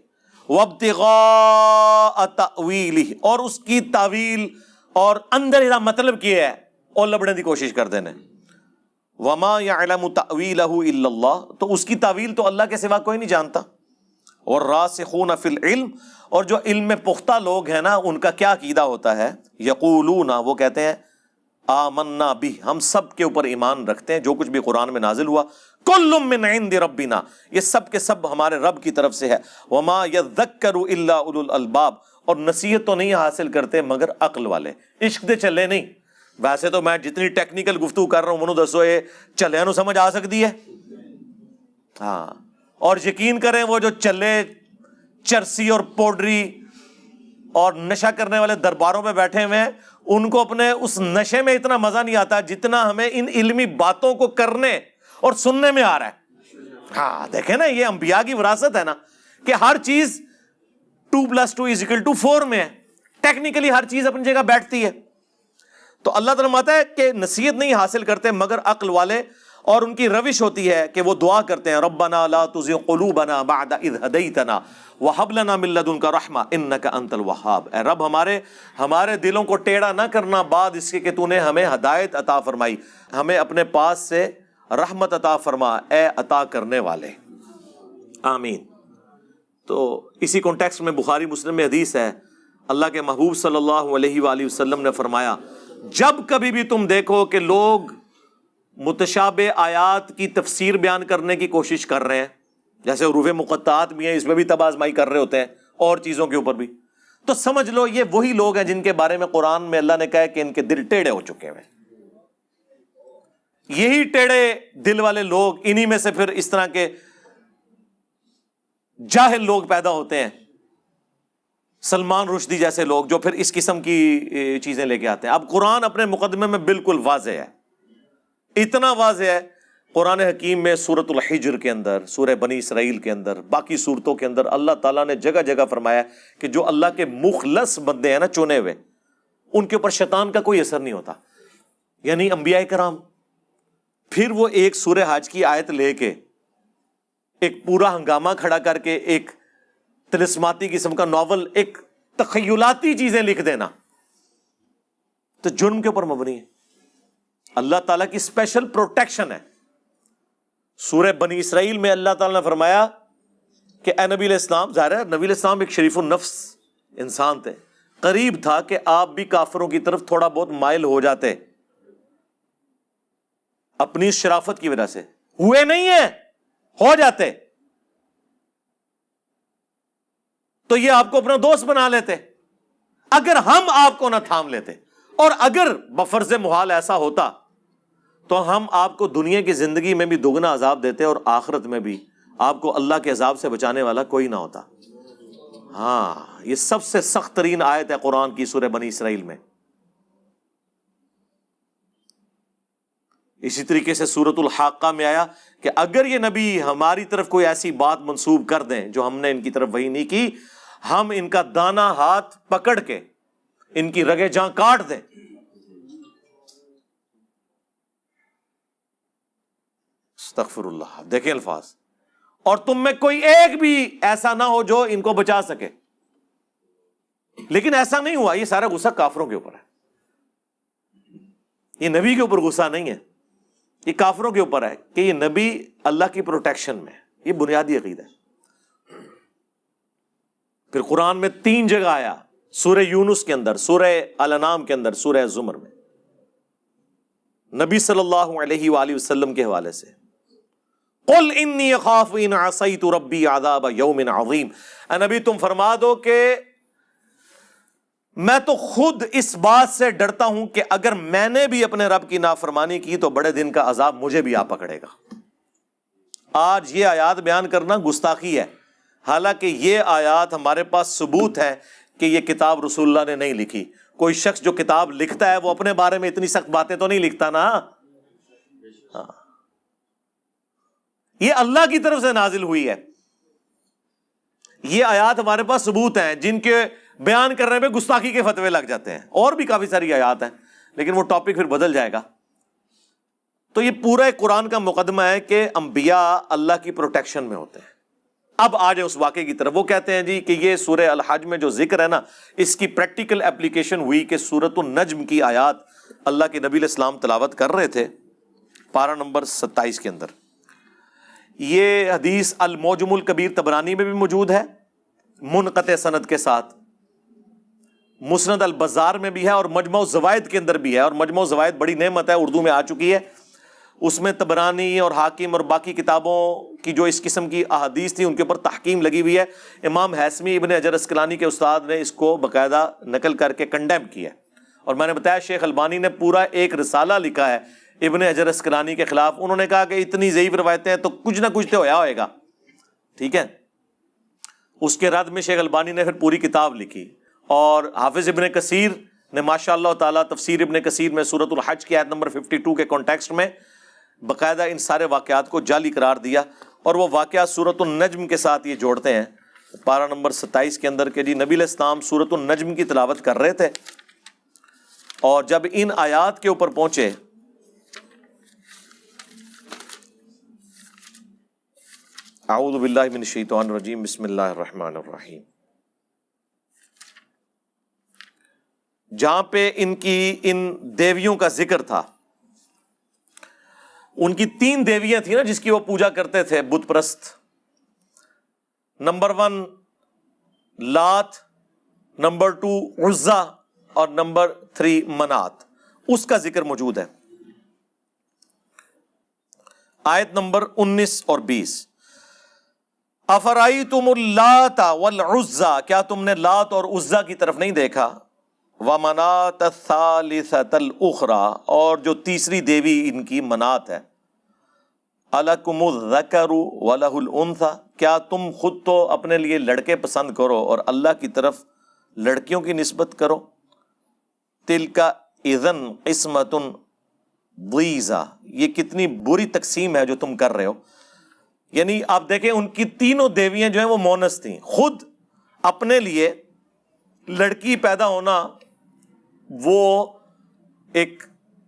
وَابْتِغَاءَ تَأْوِيلِهِ، اور اس کی تعویل اور اندر ادا مطلب کیا ہے اور لبڑنے کی کوشش کرتے ہیں۔ وَمَا يَعْلَمُ تَأْوِيلَهُ إِلَّا اللَّهُ، تو اس کی تعویل تو اللہ کے سوا کوئی نہیں جانتا۔ وَالرَّاسِخُونَ فِي الْعِلْمِ، اور جو علم میں پختہ لوگ ہیں نا، ان کا کیا عقیدہ ہوتا ہے؟ یقولون، وہ کہتے ہیں آمنا بہ، ہم سب کے اوپر ایمان رکھتے ہیں، جو کچھ بھی قرآن میں نازل ہوا، کل من عند ربنا، یہ سب کے سب ہمارے رب کی طرف سے ہے۔ وما یذکر الا اولو الالباب، اور نصیحت تو نہیں حاصل کرتے مگر عقل والے۔ عشق دے چلے نہیں، ویسے تو میں جتنی ٹیکنیکل گفتگو کر رہا ہوں منو دسو یہ چلے نو سمجھ آ سکتی ہے؟ ہاں، اور یقین کریں وہ جو چلے چرسی اور پوڈری اور نشہ کرنے والے درباروں پہ بیٹھے ہوئے ہیں، ان کو اپنے اس نشے میں اتنا مزہ نہیں آتا جتنا ہمیں ان علمی باتوں کو کرنے اور سننے میں آ رہا ہے۔ ہاں دیکھیں نا، یہ انبیاء کی وراثت ہے نا، کہ ہر چیز 2+2=4 میں ہے، ٹیکنیکلی ہر چیز اپنی جگہ بیٹھتی ہے۔ تو اللہ تعالیٰ فرماتا ہے کہ نصیحت نہیں حاصل کرتے مگر عقل والے، اور ان کی روش ہوتی ہے کہ وہ دعا کرتے ہیں ربنا لا تزغ قلوبنا بعد اذ ہدیتنا وہب لنا من لدنک رحمہ انک انت الوہاب، اے رب ہمارے دلوں کو ٹیڑھا نہ کرنا بعد اس کے کہ تو نے ہمیں ہدایت عطا فرمائی، ہمیں اپنے پاس سے رحمت عطا فرما اے عطا کرنے والے، آمین۔ تو اسی کانٹیکسٹ میں بخاری مسلم میں حدیث ہے، اللہ کے محبوب صلی اللہ علیہ وآلہ وسلم نے فرمایا جب کبھی بھی تم دیکھو کہ لوگ متشابہ آیات کی تفسیر بیان کرنے کی کوشش کر رہے ہیں، جیسے حروف مقطعات بھی ہیں، اس میں بھی تباہ آزمائی کر رہے ہوتے ہیں اور چیزوں کے اوپر بھی، تو سمجھ لو یہ وہی لوگ ہیں جن کے بارے میں قرآن میں اللہ نے کہا ہے کہ ان کے دل ٹیڑھے ہو چکے ہیں۔ یہی ٹیڑھے دل والے لوگ، انہی میں سے پھر اس طرح کے جاہل لوگ پیدا ہوتے ہیں، سلمان رشدی جیسے لوگ جو پھر اس قسم کی چیزیں لے کے آتے ہیں۔ اب قرآن اپنے مقدمے میں بالکل واضح ہے، اتنا واضح ہے قرآن حکیم میں سورۃ الحجر کے اندر، سورہ بنی اسرائیل کے اندر، باقی صورتوں کے اندر اللہ تعالیٰ نے جگہ جگہ فرمایا کہ جو اللہ کے مخلص بندے ہیں نا، چنے ہوئے، ان کے اوپر شیطان کا کوئی اثر نہیں ہوتا، یعنی انبیاء کرام۔ پھر وہ ایک سورہ حج کی آیت لے کے ایک پورا ہنگامہ کھڑا کر کے ایک طلسماتی قسم کا ناول، ایک تخیلاتی چیزیں لکھ دینا، تو جرم کے اوپر مبنی ہے۔ اللہ تعالیٰ کی اسپیشل پروٹیکشن ہے۔ سورہ بنی اسرائیل میں اللہ تعالیٰ نے فرمایا کہ اے نبی علیہ السلام، ظاہر ہے نبی علیہ السلام ایک شریف النفس انسان تھے، قریب تھا کہ آپ بھی کافروں کی طرف تھوڑا بہت مائل ہو جاتے اپنی شرافت کی وجہ سے، ہوئے نہیں ہیں، ہو جاتے تو یہ آپ کو اپنا دوست بنا لیتے اگر ہم آپ کو نہ تھام لیتے، اور اگر بفرض محال ایسا ہوتا تو ہم آپ کو دنیا کی زندگی میں بھی دگنا عذاب دیتے اور آخرت میں بھی آپ کو اللہ کے عذاب سے بچانے والا کوئی نہ ہوتا۔ ہاں، یہ سب سے سخت ترین آیت ہے قرآن کی سورہ بنی اسرائیل میں۔ اسی طریقے سے سورۃ الحاقہ میں آیا کہ اگر یہ نبی ہماری طرف کوئی ایسی بات منسوب کر دیں جو ہم نے ان کی طرف وحی نہیں کی، ہم ان کا دانا ہاتھ پکڑ کے ان کی رگیں جاں کاٹ دیں۔ استغفر اللہ، دیکھیں الفاظ، اور تم میں کوئی ایک بھی ایسا نہ ہو جو ان کو بچا سکے۔ لیکن ایسا نہیں ہوا، یہ سارا غصہ کافروں کے اوپر ہے، یہ نبی کے اوپر غصہ نہیں ہے، یہ کافروں کے اوپر ہے کہ یہ نبی اللہ کی پروٹیکشن میں، یہ بنیادی عقیدہ ہے. پھر قرآن میں 3 جگہ آیا، سورہ یونس کے اندر، سورہ الانعام کے اندر، سورہ زمر میں، نبی صلی اللہ علیہ وآلہ وسلم کے حوالے سے، قل انی اخاف ان عصیت ربی عذاب یوم عظیم. اے نبی تم فرما دو کہ میں تو خود اس بات سے ڈرتا ہوں کہ اگر میں نے بھی اپنے رب کی نافرمانی کی تو بڑے دن کا عذاب مجھے بھی آ پکڑے گا. آج یہ آیات بیان کرنا گستاخی ہے، حالانکہ یہ آیات ہمارے پاس ثبوت ہے کہ یہ کتاب رسول اللہ نے نہیں لکھی. کوئی شخص جو کتاب لکھتا ہے وہ اپنے بارے میں اتنی سخت باتیں تو نہیں لکھتا نا. ہاں، یہ اللہ کی طرف سے نازل ہوئی ہے. یہ آیات ہمارے پاس ثبوت ہیں جن کے بیان کرنے میں گستاخی کے فتوے لگ جاتے ہیں، اور بھی کافی ساری آیات ہیں، لیکن وہ ٹاپک پھر بدل جائے گا. تو یہ پورا قرآن کا مقدمہ ہے کہ انبیاء اللہ کی پروٹیکشن میں ہوتے ہیں. اب آ جائے اس واقعے کی طرف. وہ کہتے ہیں جی کہ یہ سورہ الحج میں جو ذکر ہے نا، اس کی پریکٹیکل اپلیکیشن ہوئی کہ سورۃ النجم کی آیات اللہ کے نبی علیہ السلام تلاوت کر رہے تھے پارہ نمبر 27 کے اندر. یہ حدیث المعجم الکبیر طبرانی میں بھی موجود ہے منقطع سند کے ساتھ، مسند البزار میں بھی ہے، اور مجمع الزوائد کے اندر بھی ہے. اور مجمع الزوائد بڑی نعمت ہے، اردو میں آ چکی ہے. اس میں طبرانی اور حاکم اور باقی کتابوں کی جو اس قسم کی احادیث تھی ان کے اوپر تحقیم لگی ہوئی ہے. امام ہیثمی ابن حجر اسقلانی کے استاد نے اس کو باقاعدہ نقل کر کے کنڈیم کیا ہے. اور میں نے بتایا شیخ البانی نے پورا ایک رسالہ لکھا ہے ابن حجر اسقلانی کے خلاف. انہوں نے کہا کہ اتنی ضعیف روایتیں ہیں تو کچھ نہ کچھ تو ہویا ہوئے گا. ٹھیک ہے، اس کے رد میں شیخ البانی نے پھر پوری کتاب لکھی. اور حافظ ابن کثیر نے ماشاء اللہ تعالیٰ تفسیر ابن کثیر میں سورۃ الحج کی آیت نمبر 52 کے کانٹیکسٹ میں باقاعدہ ان سارے واقعات کو جعلی قرار دیا، اور وہ واقعات سورۃ النجم کے ساتھ یہ جوڑتے ہیں پارہ نمبر 27 کے اندر کہ جی نبی علیہ السلام سورۃ النجم کی تلاوت کر رہے تھے، اور جب ان آیات کے اوپر پہنچے اعوذ باللہ من الشیطان الرجیم بسم اللہ الرحمن الرحیم، جہاں پہ ان دیویوں کا ذکر تھا. ان کی 3 دیویاں تھیں نا جس کی وہ پوجا کرتے تھے، بت پرست. نمبر 1 لات، نمبر 2 عزا، اور نمبر 3 منات. اس کا ذکر موجود ہے آیت نمبر 19 اور 20. افرائیتم اللات والعزا، کیا تم نے لات اور عزا کی طرف نہیں دیکھا؟ ومنات الثالثۃ الاخری، اور جو تیسری دیوی ان کی منات ہے. الکم الذکر ولہ الانثی، کیا تم خود تو اپنے لیے لڑکے پسند کرو اور اللہ کی طرف لڑکیوں کی نسبت کرو؟ تلک اذن قسمۃ ضیزہ، یہ کتنی بری تقسیم ہے جو تم کر رہے ہو. یعنی آپ دیکھیں ان کی تینوں دیویاں جو ہیں وہ مونس تھیں. خود اپنے لیے لڑکی پیدا ہونا وہ ایک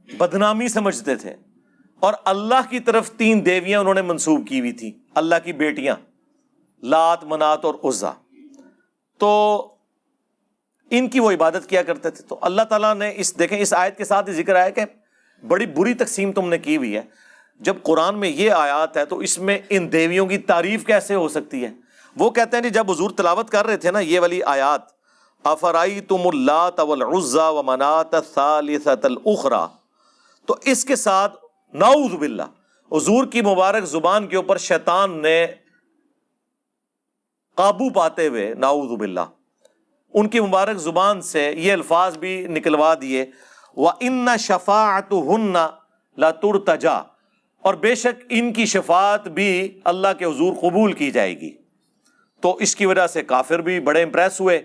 بدنامی سمجھتے تھے، اور اللہ کی طرف 3 دیویاں انہوں نے منسوب کی ہوئی تھی، اللہ کی بیٹیاں لات، منات اور عزا. تو ان کی وہ عبادت کیا کرتے تھے. تو اللہ تعالیٰ نے دیکھیں اس آیت کے ساتھ ذکر آیا کہ بڑی بری تقسیم تم نے کی ہوئی ہے. جب قرآن میں یہ آیات ہے تو اس میں ان دیویوں کی تعریف کیسے ہو سکتی ہے؟ وہ کہتے ہیں جی جب حضور تلاوت کر رہے تھے نا یہ والی آیات، افرائیتم اللات والعزا ومنات الثالثۃ الاخری، تو اس کے ساتھ نعوذ باللہ حضور کی مبارک زبان کے اوپر شیطان نے قابو پاتے ہوئے نعوذ باللہ ان کی مبارک زبان سے یہ الفاظ بھی نکلوا دیے، وَإِنَّ شَفَاعَتُهُنَّ لَتُرْتَجَا، اور بے شک ان کی شفاعت بھی اللہ کے حضور قبول کی جائے گی. تو اس کی وجہ سے کافر بھی بڑے امپریس ہوئے،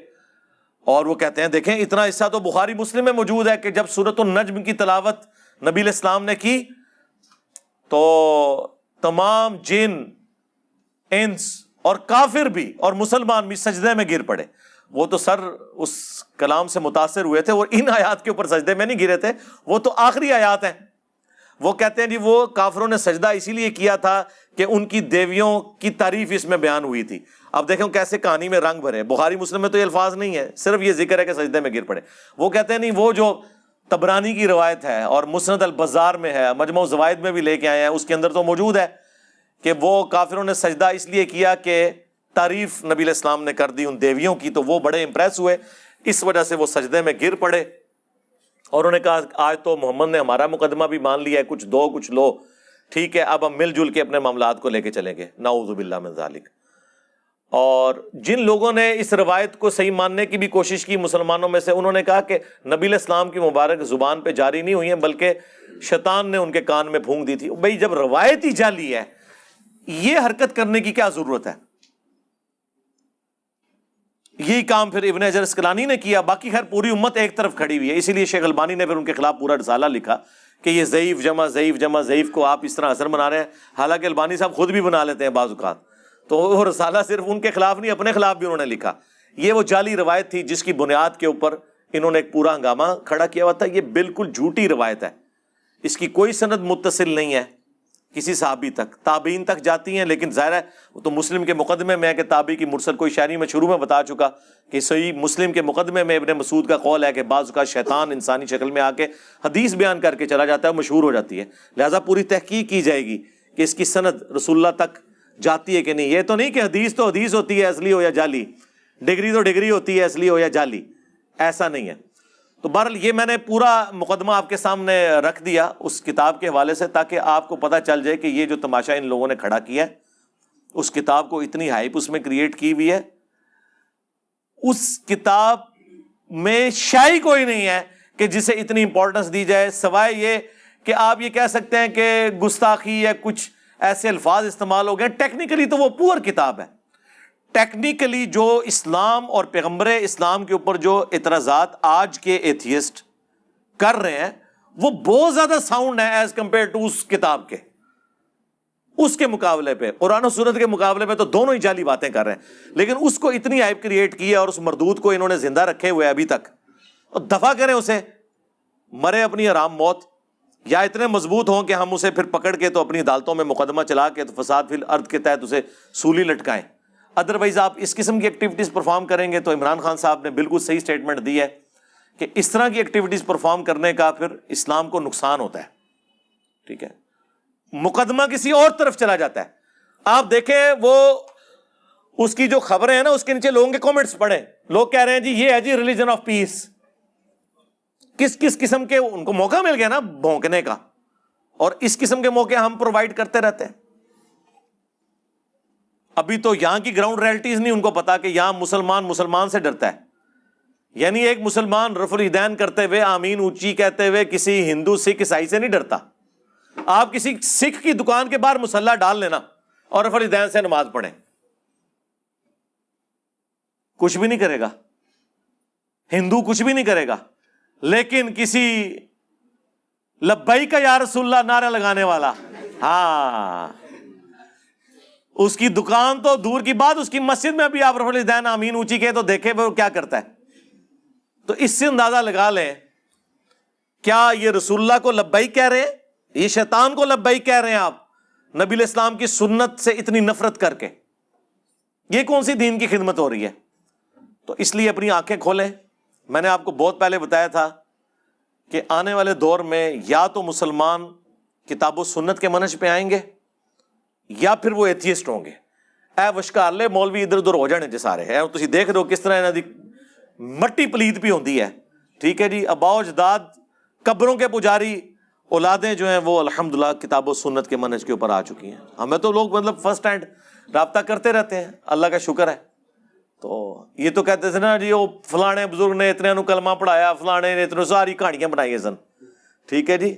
اور وہ کہتے ہیں دیکھیں اتنا حصہ تو بخاری مسلم میں موجود ہے کہ جب سورۃ النجم کی تلاوت نبی علیہ السلام نے کی تو تمام جن، انس اور کافر بھی اور مسلمان بھی سجدے میں گر پڑے. وہ تو سر اس کلام سے متاثر ہوئے تھے، وہ ان آیات کے اوپر سجدے میں نہیں گرے تھے، وہ تو آخری آیات ہیں. وہ کہتے ہیں جی وہ کافروں نے سجدہ اسی لیے کیا تھا کہ ان کی دیویوں کی تعریف اس میں بیان ہوئی تھی. اب دیکھیں کیسے کہانی میں رنگ بھرے. بخاری مسلم میں تو یہ الفاظ نہیں ہے، صرف یہ ذکر ہے کہ سجدے میں گر پڑے. وہ کہتے ہیں نہیں، وہ جو طبرانی کی روایت ہے اور مسند البزار میں ہے، مجمع الزوائد میں بھی لے کے آئے ہیں، اس کے اندر تو موجود ہے کہ وہ کافروں نے سجدہ اس لیے کیا کہ تعریف نبی علیہ السلام نے کر دی ان دیویوں کی، تو وہ بڑے امپریس ہوئے، اس وجہ سے وہ سجدے میں گر پڑے اور انہوں نے کہا آج تو محمد نے ہمارا مقدمہ بھی مان لیا ہے، کچھ دو کچھ لو، ٹھیک ہے اب ہم مل جل کے اپنے معاملات کو لے کے چلیں گے، نعوذ باللہ من ذالک۔ اور جن لوگوں نے اس روایت کو صحیح ماننے کی بھی کوشش کی مسلمانوں میں سے، انہوں نے کہا کہ نبی علیہ السلام کی مبارک زبان پہ جاری نہیں ہوئی ہیں بلکہ شیطان نے ان کے کان میں پھونک دی تھی۔ بھئی جب روایت ہی جعلی ہے، یہ حرکت کرنے کی کیا ضرورت ہے؟ یہی کام پھر ابن حجر اسقلانی نے کیا، باقی خیر پوری امت ایک طرف کھڑی ہوئی ہے، اسی لیے شیخ البانی نے پھر ان کے خلاف پورا رسالہ لکھا کہ یہ ضعیف جمع ضعیف جمع ضعیف کو آپ اس طرح اثر بنا رہے ہیں، حالانکہ البانی صاحب خود بھی بنا لیتے ہیں بعض اوقات، تو وہ رسالہ صرف ان کے خلاف نہیں اپنے خلاف بھی انہوں نے لکھا۔ یہ وہ جعلی روایت تھی جس کی بنیاد کے اوپر انہوں نے ایک پورا ہنگامہ کھڑا کیا ہوا تھا۔ یہ بالکل جھوٹی روایت ہے، اس کی کوئی سند متصل نہیں ہے کسی صحابی تک، تابعین تک جاتی ہیں، لیکن ظاہر ہے وہ تو مسلم کے مقدمے میں ہے کہ تابعی کی مرسل کوئی شاعری میں شروع میں بتا چکا کہ صحیح مسلم کے مقدمے میں ابن مسعود کا قول ہے کہ بعض اوقات شیطان انسانی شکل میں آ کے حدیث بیان کر کے چلا جاتا ہے، مشہور ہو جاتی ہے، لہٰذا پوری تحقیق کی جائے گی کہ اس کی سند رسول اللہ تک جاتی ہے کہ نہیں۔ یہ تو نہیں کہ حدیث تو حدیث ہوتی ہے اصلی ہو یا جعلی، ڈگری تو ڈگری ہوتی ہے اصلی ہو یا جعلی، ایسا نہیں ہے۔ تو بہرحال یہ میں نے پورا مقدمہ آپ کے سامنے رکھ دیا اس کتاب کے حوالے سے، تاکہ آپ کو پتہ چل جائے کہ یہ جو تماشا ان لوگوں نے کھڑا کیا ہے، اس کتاب کو اتنی ہائپ اس میں کریٹ کی ہوئی ہے، اس کتاب میں شائع کوئی نہیں ہے کہ جسے اتنی امپورٹنس دی جائے، سوائے یہ کہ آپ یہ کہہ سکتے ہیں کہ گستاخی یا کچھ ایسے الفاظ استعمال ہو گئے۔ ٹیکنیکلی تو وہ پور کتاب ہے، ٹیکنیکلی جو اسلام اور پیغمبر اسلام کے اوپر جو اعتراضات آج کے ایتھیسٹ کر رہے ہیں وہ بہت زیادہ ساؤنڈ ہے ایز کمپیئر ٹو اس کتاب کے، اس کے مقابلے پہ قرآن و سنت کے مقابلے پہ تو دونوں ہی جعلی باتیں کر رہے ہیں، لیکن اس کو اتنی ہائپ کریٹ کی ہے اور اس مردود کو انہوں نے زندہ رکھے ہوئے ابھی تک، اور دفع کریں اسے، مرے اپنی آرام موت، یا اتنے مضبوط ہوں کہ ہم اسے پھر پکڑ کے تو اپنی عدالتوں میں مقدمہ چلا کے تو فساد فی الارض کے تحت اسے سولی لٹکائیں۔ ادروائز آپ اس قسم کی ایکٹیویٹیز پرفارم کریں گے تو عمران خان صاحب نے بالکل صحیح سٹیٹمنٹ دی ہے کہ اس طرح کی ایکٹیویٹیز پرفارم کرنے کا پھر اسلام کو نقصان ہوتا ہے، ٹھیک ہے، مقدمہ کسی اور طرف چلا جاتا ہے۔ آپ دیکھیں وہ اس کی جو خبریں ہیں نا، اس کے نیچے لوگوں کے کامنٹس پڑھیں، لوگ کہہ رہے ہیں جی یہ ہے جی ریلیجن آف پیس، کس کس قسم کے ان کو موقع مل گیا نا بھونکنے کا، اور اس قسم کے موقع ہم پرووائڈ کرتے رہتے ہیں۔ ابھی تو یہاں کی گراؤنڈ ریئلٹیز نہیں ان کو پتا کہ یہاں مسلمان سے ڈرتا ہے، یعنی ایک مسلمان رفع الیدین کرتے ہوئے آمین اونچی کہتے ہوئے کسی ہندو سکھ عیسائی سے نہیں ڈرتا۔ آپ کسی سکھ کی دکان کے باہر مصلی ڈال لینا اور رفع الیدین سے نماز پڑھیں، کچھ بھی نہیں کرے گا، ہندو کچھ بھی نہیں کرے گا، لیکن کسی لبیک یا رسول اللہ نعرہ لگانے والا، ہاں اس کی دکان تو دور کی بات، اس کی مسجد میں بھی آپ رفع الیدین آمین اونچی کہے تو دیکھیں وہ کیا کرتا ہے۔ تو اس سے اندازہ لگا لیں کیا یہ رسول اللہ کو لبیک کہہ رہے ہیں، یہ شیطان کو لبیک کہہ رہے ہیں آپ نبی علیہ السلام کی سنت سے اتنی نفرت کر کے؟ یہ کون سی دین کی خدمت ہو رہی ہے؟ تو اس لیے اپنی آنکھیں کھولیں۔ میں نے آپ کو بہت پہلے بتایا تھا کہ آنے والے دور میں یا تو مسلمان کتاب و سنت کے منہج پہ آئیں گے یا پھر وہ ایتھیسٹ ہوں گے۔ اے وشکارلے مولوی ادھر ادھر ہو جانے جے سارے ہے، تسی دیکھ رہے ہو کس طرح انہاں دی مٹی پلیت بھی ہوندی ہے، ٹھیک ہے جی، آباء و اجداد قبروں کے پجاری، اولادیں جو ہیں وہ الحمدللہ کتاب و سنت کے منہج کے اوپر آ چکی ہیں۔ ہمیں تو لوگ مطلب فرسٹ ہینڈ رابطہ کرتے رہتے ہیں، اللہ کا شکر ہے۔ تو یہ تو کہتے تھے نا جی وہ فلانے بزرگ نے اتنے نو کلمہ پڑھایا، فلانے نے اتنے، ساری کہانیاں بنائی سن، ٹھیک ہے جی۔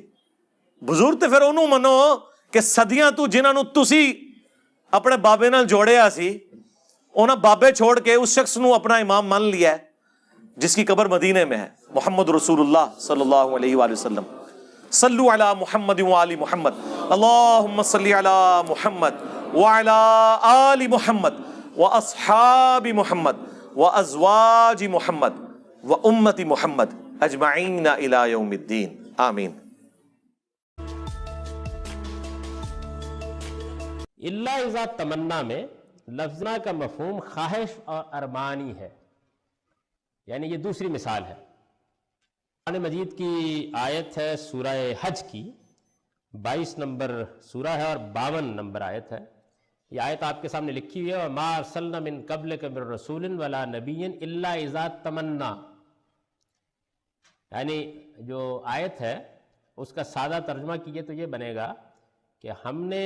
بزرگ تو پھر انہوں منو کہ صدیاں تو جنہاں نو تسی اپنے بابے نال جوڑیا سی، انہاں بابے چھوڑ کے اس شخص نو اپنا امام مان لیا ہے جس کی قبر مدینے میں ہے، محمد رسول اللہ صلی اللہ علیہ وآلہ وسلم۔ صلو علی محمد وآل محمد، اللہم صلی علی محمد وعلی آل محمد واصحاب محمد وازواج محمد وامت محمد اجمعین الی یوم الدین، آمین۔ اللہ اذا تمنا میں لفظنا کا مفہوم خواہش اور ارمانی ہے، یعنی یہ دوسری مثال ہے۔ قرآن مجید کی آیت ہے سورہ حج کی، 22 نمبر سورہ ہے اور 52 نمبر آیت ہے۔ یہ آیت آپ کے سامنے لکھی ہوئی ہے، وَمَا أَرْسَلْنَا مِن قَبْلِكَ مِن رَسُولٍ وَلَا نَبِيٍّ إِلَّا إِذَا تَمَنَّا، یعنی جو آیت ہے اس کا سادہ ترجمہ کیجئے تو یہ بنے گا کہ ہم نے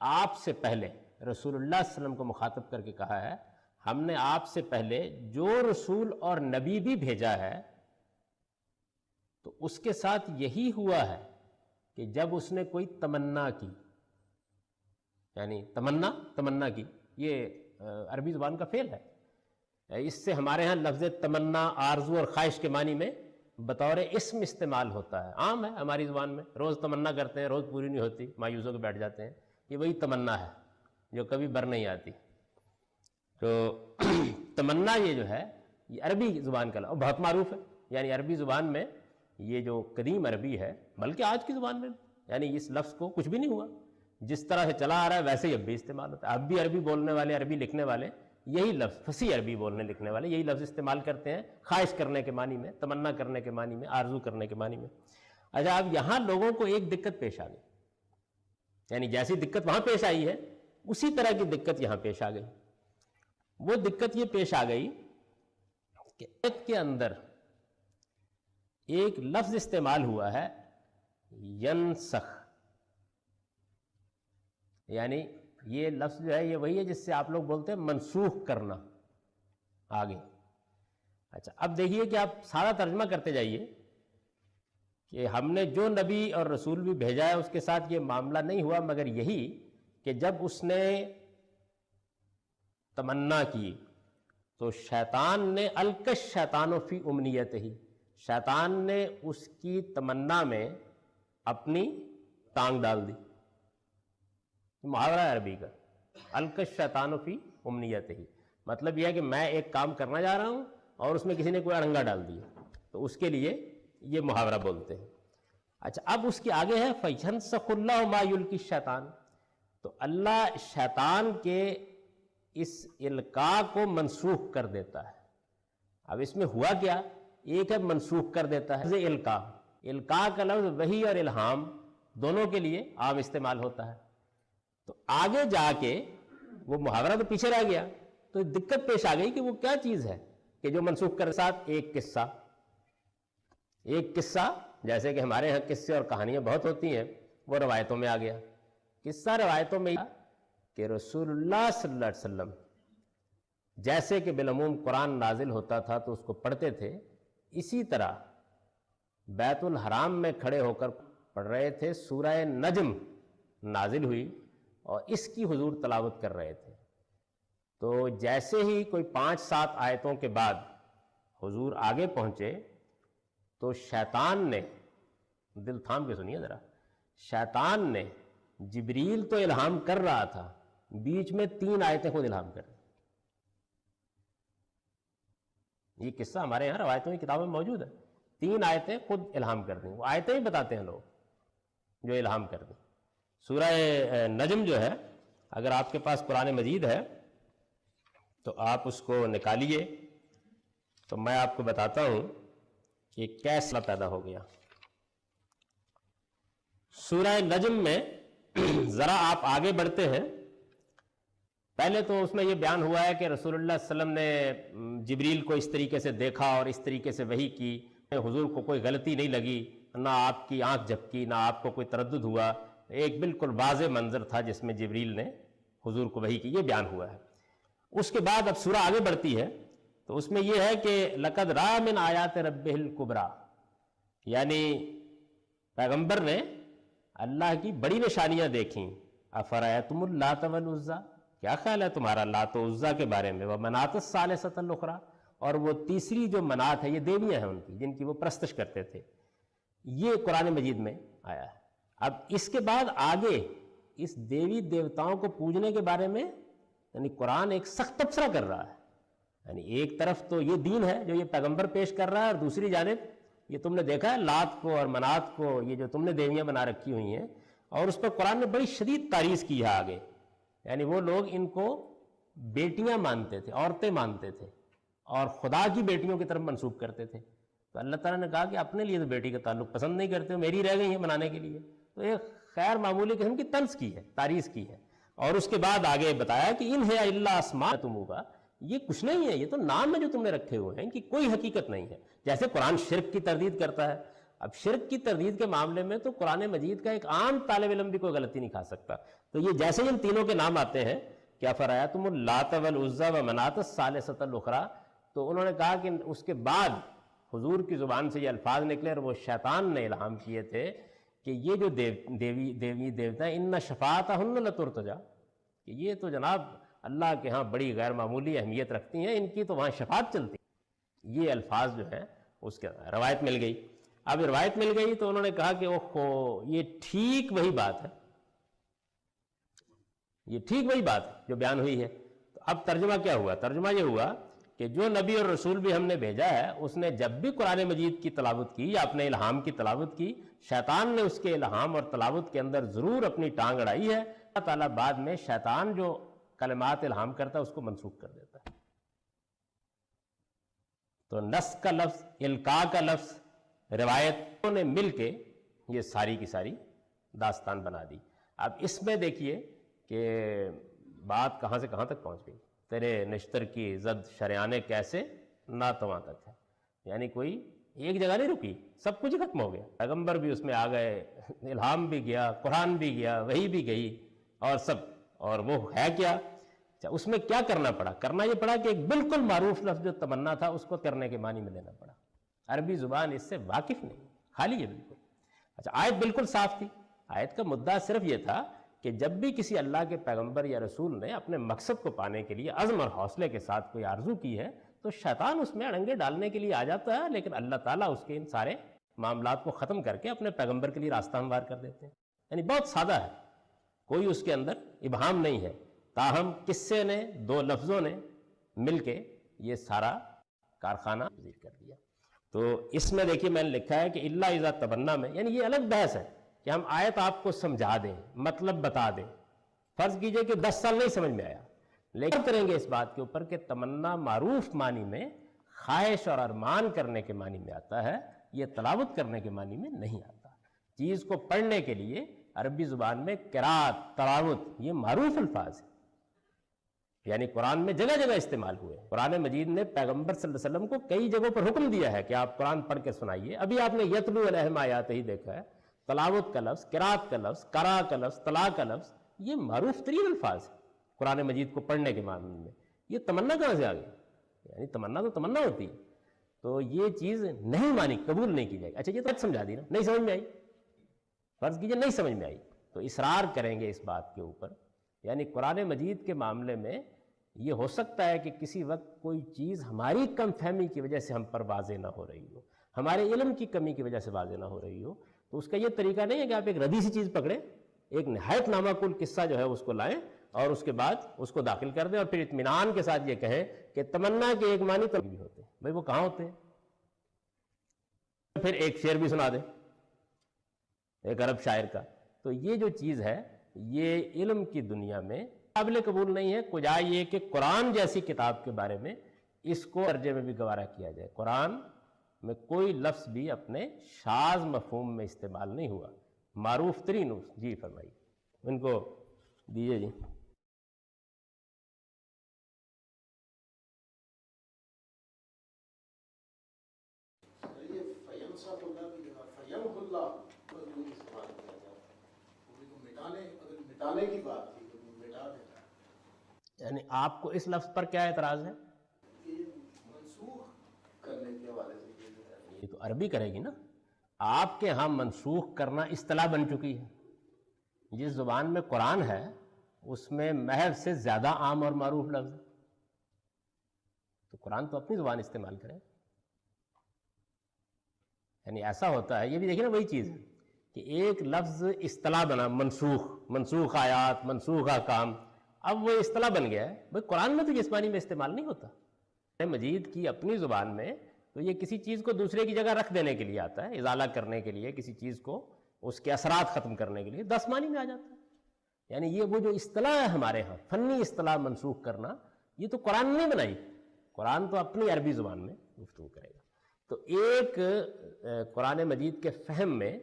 آپ سے پہلے، رسول اللہ صلی اللہ علیہ وسلم کو مخاطب کر کے کہا ہے، ہم نے آپ سے پہلے جو رسول اور نبی بھی بھیجا ہے تو اس کے ساتھ یہی ہوا ہے کہ جب اس نے کوئی تمنا کی، یعنی تمنا کی، یہ عربی زبان کا فعل ہے، اس سے ہمارے ہاں لفظ تمنا آرزو اور خواہش کے معنی میں بطور اسم استعمال ہوتا ہے، عام ہے ہماری زبان میں، روز تمنا کرتے ہیں، روز پوری نہیں ہوتی، مایوس ہو کے بیٹھ جاتے ہیں، یہ وہی تمنا ہے جو کبھی بر نہیں آتی۔ تو تمنا یہ جو ہے یہ عربی زبان کا لفظ بہت معروف ہے، یعنی عربی زبان میں یہ جو قدیم عربی ہے، بلکہ آج کی زبان میں یعنی اس لفظ کو کچھ بھی نہیں ہوا، جس طرح سے چلا آ رہا ہے ویسے ہی اب بھی استعمال ہوتا ہے۔ اب بھی عربی بولنے والے، عربی لکھنے والے یہی لفظ، فصیح عربی بولنے لکھنے والے یہی لفظ استعمال کرتے ہیں خواہش کرنے کے معنی میں، تمنا کرنے کے معنی میں، آرزو کرنے کے معنی میں۔ اچھا، اب یہاں لوگوں کو ایک دقت پیش آ گئی، یعنی جیسی دقت وہاں پیش آئی ہے اسی طرح کی دقت یہاں پیش آ گئی۔ وہ دقت یہ پیش آ گئی کہ آیت کے اندر ایک لفظ استعمال ہوا ہے ینسخ، یعنی یہ لفظ جو ہے یہ وہی ہے جس سے آپ لوگ بولتے ہیں منسوخ کرنا آگے۔ اچھا، اب دیکھیے کہ آپ سارا ترجمہ کرتے جائیے کہ ہم نے جو نبی اور رسول بھی بھیجا ہے اس کے ساتھ یہ معاملہ نہیں ہوا مگر یہی کہ جب اس نے تمنا کی تو شیطان نے الکش شیطان فی امنیت ہی، شیطان نے اس کی تمنا میں اپنی ٹانگ ڈال دی۔ محاورہ ہے عربی کا، الکش شیطان فی امنیت ہی، مطلب یہ ہے کہ میں ایک کام کرنا جا رہا ہوں اور اس میں کسی نے کوئی اڑنگا ڈال دیا، تو اس کے لیے یہ محاورہ بولتے ہیں۔ اچھا، اب اس کے آگے ہے فَيَنسَخُ اللَّهُ مَا يُلْقِي الشَّيْطَانُ، تو اللہ شیطان کے اس القاء کو منسوخ کر دیتا ہے۔ اب اس میں ہوا کیا، ایک ہے منسوخ کر دیتا ہے، القاء کا لفظ وحی اور الہام دونوں کے لیے عام استعمال ہوتا ہے، تو آگے جا کے وہ محاورہ تو پیچھے رہ گیا، تو دقت پیش آ گئی کہ وہ کیا چیز ہے کہ جو منسوخ کر ساتھ ایک قصہ جیسے کہ ہمارے ہاں قصے اور کہانیاں بہت ہوتی ہیں، وہ روایتوں میں آ گیا۔ قصہ روایتوں میں کہ رسول اللہ صلی اللہ علیہ وسلم جیسے کہ بالعموم قرآن نازل ہوتا تھا تو اس کو پڑھتے تھے، اسی طرح بیت الحرام میں کھڑے ہو کر پڑھ رہے تھے، سورہ نجم نازل ہوئی اور اس کی حضور تلاوت کر رہے تھے۔ تو جیسے ہی کوئی 5-7 آیتوں کے بعد حضور آگے پہنچے تو شیطان نے، دل تھام کے سنیے ذرا، شیطان نے، جبریل تو الہام کر رہا تھا، بیچ میں 3 آیتیں خود الہام کر رہی۔ یہ قصہ ہمارے یہاں روایتوں کی کتابوں میں موجود ہے، 3 آیتیں خود الہام کر دیں، وہ آیتیں ہی بتاتے ہیں لوگ جو الہام کر دیں۔ سورہ نجم جو ہے، اگر آپ کے پاس قرآن مجید ہے تو آپ اس کو نکالیے، تو میں آپ کو بتاتا ہوں کہ کیسا پیدا ہو گیا۔ سورہ نجم میں ذرا آپ آگے بڑھتے ہیں، پہلے تو اس میں یہ بیان ہوا ہے کہ رسول اللہ صلی اللہ علیہ وسلم نے جبریل کو اس طریقے سے دیکھا اور اس طریقے سے وحی کی، حضور کو کوئی غلطی نہیں لگی، نہ آپ کی آنکھ جھپکی، نہ آپ کو کوئی تردد ہوا، ایک بالکل واضح منظر تھا جس میں جبریل نے حضور کو وحی کی، یہ بیان ہوا ہے۔ اس کے بعد اب سورہ آگے بڑھتی ہے تو اس میں یہ ہے کہ لقد رأى من آیات ربہ الکبریٰ، یعنی پیغمبر نے اللہ کی بڑی نشانیاں دیکھیں۔ افرأیتم اللات والعزیٰ، کیا خیال ہے تمہارا لات و عزیٰ کے بارے میں، ومناۃ الثالثۃ الاخریٰ، اور وہ تیسری جو منات ہے، یہ دیویاں ہیں ان کی جن کی وہ پرستش کرتے تھے، یہ قرآن مجید میں آیا ہے۔ اب اس کے بعد آگے اس دیوی دیوتاؤں کو پوجنے کے بارے میں یعنی قرآن ایک سخت تبصرہ کر رہا ہے، یعنی ایک طرف تو یہ دین ہے جو یہ پیغمبر پیش کر رہا ہے، اور دوسری جانب یہ تم نے دیکھا ہے لات کو اور منات کو، یہ جو تم نے دیویاں بنا رکھی ہوئی ہیں، اور اس پر قرآن نے بڑی شدید تعریض کی ہے آگے، یعنی وہ لوگ ان کو بیٹیاں مانتے تھے، عورتیں مانتے تھے، اور خدا کی بیٹیوں کی طرف منسوب کرتے تھے۔ تو اللہ تعالیٰ نے کہا کہ اپنے لیے تو بیٹی کا تعلق پسند نہیں کرتے ہو، میری رہ گئی ہیں بنانے کے لیے، تو ایک خیر معمولی قسم کی طنز کی ہے، تعریض کی ہے۔ اور اس کے بعد آگے بتایا کہ ان ہے اللہ اسماء تم کا، یہ کچھ نہیں ہے، یہ تو نام ہے جو تم نے رکھے ہوئے ہیں، ان کی کوئی حقیقت نہیں ہے۔ جیسے قرآن شرک کی تردید کرتا ہے، اب شرک کی تردید کے معاملے میں تو قرآن مجید کا ایک عام طالب علم بھی کوئی غلطی نہیں کھا سکتا۔ تو یہ جیسے ان تینوں کے نام آتے ہیں، کیا فرایتم اللات والعزی ومناۃ الثالثۃ الاخری، تو انہوں نے کہا کہ اس کے بعد حضور کی زبان سے یہ الفاظ نکلے اور وہ شیطان نے الہام کیے تھے کہ یہ جو دیوی دیوتا ہیں، ان شفاعتہن لترتجی، کہ یہ تو جناب اللہ کے ہاں بڑی غیر معمولی اہمیت رکھتی ہیں، ان کی تو وہاں شفاعت چلتی ہے۔ یہ الفاظ جو ہیں اس کے روایت مل گئی۔ اب روایت مل گئی تو انہوں نے کہا کہ اوہو، یہ ٹھیک وہی بات ہے، یہ ٹھیک وہی بات ہے جو بیان ہوئی ہے۔ تو اب ترجمہ کیا ہوا؟ ترجمہ یہ ہوا کہ جو نبی اور رسول بھی ہم نے بھیجا ہے، اس نے جب بھی قرآن مجید کی تلاوت کی یا اپنے الہام کی تلاوت کی، شیطان نے اس کے الہام اور تلاوت کے اندر ضرور اپنی ٹانگ اڑائی ہے۔ اللہ تعالیٰ بعد میں شیطان جو کلمات الہام کرتا ہے اس کو منسوخ کر دیتا ہے۔ تو نسخ کا لفظ، القاء کا لفظ، روایتوں نے مل کے یہ ساری کی ساری داستان بنا دی۔ اب اس میں دیکھیے کہ بات کہاں سے کہاں تک پہنچ گئی۔ تیرے نشتر کی زد شریانے کیسے نہ تواں تک ہے، یعنی کوئی ایک جگہ نہیں رکی، سب کچھ ختم ہو گیا۔ پیغمبر بھی اس میں آ گئے، الہام بھی گیا، قرآن بھی گیا، وحی بھی گئی، اور سب، اور وہ ہے کیا؟ اس میں کیا کرنا پڑا؟ کرنا یہ پڑا کہ ایک بالکل معروف لفظ جو تمنا تھا اس کو کرنے کے معنی میں لینا پڑا۔ عربی زبان اس سے واقف نہیں، خالی ہے بالکل۔ اچھا، آیت بالکل صاف تھی۔ آیت کا مدعا صرف یہ تھا کہ جب بھی کسی اللہ کے پیغمبر یا رسول نے اپنے مقصد کو پانے کے لیے عزم اور حوصلے کے ساتھ کوئی آرزو کی ہے تو شیطان اس میں اڑنگے ڈالنے کے لیے آ جاتا ہے، لیکن اللہ تعالیٰ اس کے ان سارے معاملات کو ختم کر کے اپنے پیغمبر کے لیے راستہ ہموار کر دیتے ہیں۔ یعنی بہت سادہ ہے، کوئی اس کے اندر ابہام نہیں ہے، تاہم قصے نے، دو لفظوں نے مل کے یہ سارا کارخانہ تبدیل کر دیا۔ تو اس میں دیکھیے میں نے لکھا ہے کہ اللہ اذا تبنا میں، یعنی یہ الگ بحث ہے کہ ہم آیت آپ کو سمجھا دیں، مطلب بتا دیں۔ فرض کیجئے کہ 10 سال نہیں سمجھ میں آیا، لیکن کریں گے اس بات کے اوپر کہ تمنا معروف معنی میں خواہش اور ارمان کرنے کے معنی میں آتا ہے، یہ تلاوت کرنے کے معنی میں نہیں آتا۔ چیز کو پڑھنے کے لیے عربی زبان میں قرات، تلاوت، یہ معروف الفاظ ہیں، یعنی قرآن میں جگہ جگہ استعمال ہوئے۔ قرآن مجید نے پیغمبر صلی اللہ علیہ وسلم کو کئی جگہوں پر حکم دیا ہے کہ آپ قرآن پڑھ کے سنائیے۔ ابھی آپ نے یتلو علیہم آیاتہ ہی دیکھا ہے، تلاوت کا لفظ، قرات کا لفظ، قرا کا لفظ، تلا کا لفظ، یہ معروف ترین الفاظ ہیں قرآن مجید کو پڑھنے کے معنی میں۔ یہ تمنا کہاں سے آ گئی؟ یعنی تمنا تو تمنا ہوتی ہے، تو یہ چیز نہیں مانی، قبول نہیں کی جائے گی۔ اچھا، یہ تو سمجھا دی نا، نہیں سمجھ میں آئی، فرض کیجئے نہیں سمجھ میں آئی تو اصرار کریں گے اس بات کے اوپر، یعنی قرآن مجید کے معاملے میں یہ ہو سکتا ہے کہ کسی وقت کوئی چیز ہماری کم فہمی کی وجہ سے ہم پر واضح نہ ہو رہی ہو، ہمارے علم کی کمی کی وجہ سے واضح نہ ہو رہی ہو، تو اس کا یہ طریقہ نہیں ہے کہ آپ ایک ردی سی چیز پکڑیں، ایک نہایت نامعقول قصہ جو ہے اس کو لائیں اور اس کے بعد اس کو داخل کر دیں اور پھر اطمینان کے ساتھ یہ کہیں کہ تمنا کے ایک معنی تو بھی ہوتے ہیں۔ بھائی وہ کہاں ہوتے ہیں؟ پھر ایک شعر بھی سنا دیں ایک عرب شاعر کا۔ تو یہ جو چیز ہے یہ علم کی دنیا میں قابل قبول نہیں ہے۔ کجا یہ کہ قرآن جیسی کتاب کے بارے میں اس کو درجے میں بھی گوارا کیا جائے۔ قرآن میں کوئی لفظ بھی اپنے شاذ مفہوم میں استعمال نہیں ہوا، معروف ترین۔ جی فرمائیے، ان کو دیجیے جی۔ مٹانے کی بات تھی، مٹا دیتا ہے، یعنی آپ کو اس لفظ پر کیا اعتراض ہے؟ منسوخ کرنے کے حوالے سے یہ تو عربی کرے گی نا، آپ کے ہاں منسوخ کرنا اصطلاح بن چکی ہے۔ جس زبان میں قرآن ہے اس میں محض سے زیادہ عام اور معروف لفظ ہے، تو قرآن تو اپنی زبان استعمال کرے۔ یعنی ایسا ہوتا ہے، یہ بھی دیکھیں نا وہی چیز ہے کہ ایک لفظ اصطلاح بنا، منسوخ آیات، منسوخ احکام، اب وہ اصطلاح بن گیا ہے۔ بھئی قرآن میں تو اس معنی میں استعمال نہیں ہوتا۔ مجید کی اپنی زبان میں تو یہ کسی چیز کو دوسرے کی جگہ رکھ دینے کے لیے آتا ہے، ازالہ کرنے کے لیے، کسی چیز کو اس کے اثرات ختم کرنے کے لیے 10 معنی میں آ جاتا ہے۔ یعنی یہ وہ جو اصطلاح ہے ہمارے ہاں، فنی اصطلاح منسوخ کرنا، یہ تو قرآن نے نہیں بنائی، قرآن تو اپنی عربی زبان میں گفتگو کرے گا۔ تو ایک قرآن مجید کے فہم میں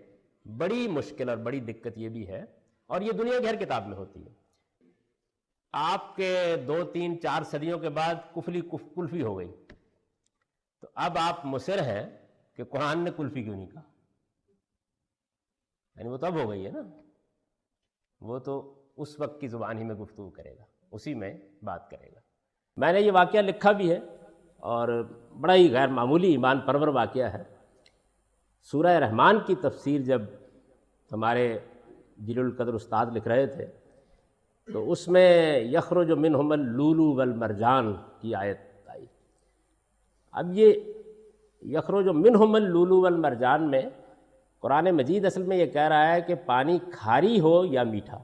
بڑی مشکل اور بڑی دقت یہ بھی ہے، اور یہ دنیا کی ہر کتاب میں ہوتی ہے آپ کے 2 3 4 صدیوں کے بعد کلفی ہو گئی، تو اب آپ مصر ہیں کہ قرآن نے کلفی کیوں نہیں کہا؟ یعنی وہ تو اب ہو گئی ہے نا، وہ تو اس وقت کی زبان ہی میں گفتگو کرے گا، اسی میں بات کرے گا۔ میں نے یہ واقعہ لکھا بھی ہے اور بڑا ہی غیر معمولی ایمان پرور واقعہ ہے۔ سورہ رحمان کی تفسیر جب ہمارے جلیل القدر استاد لکھ رہے تھے تو اس میں یخرج منہم اللؤلؤ والمرجان کی آیت آئی۔ اب یہ یخرج منہم اللؤلؤ والمرجان میں قرآن مجید اصل میں یہ کہہ رہا ہے کہ پانی کھاری ہو یا میٹھا،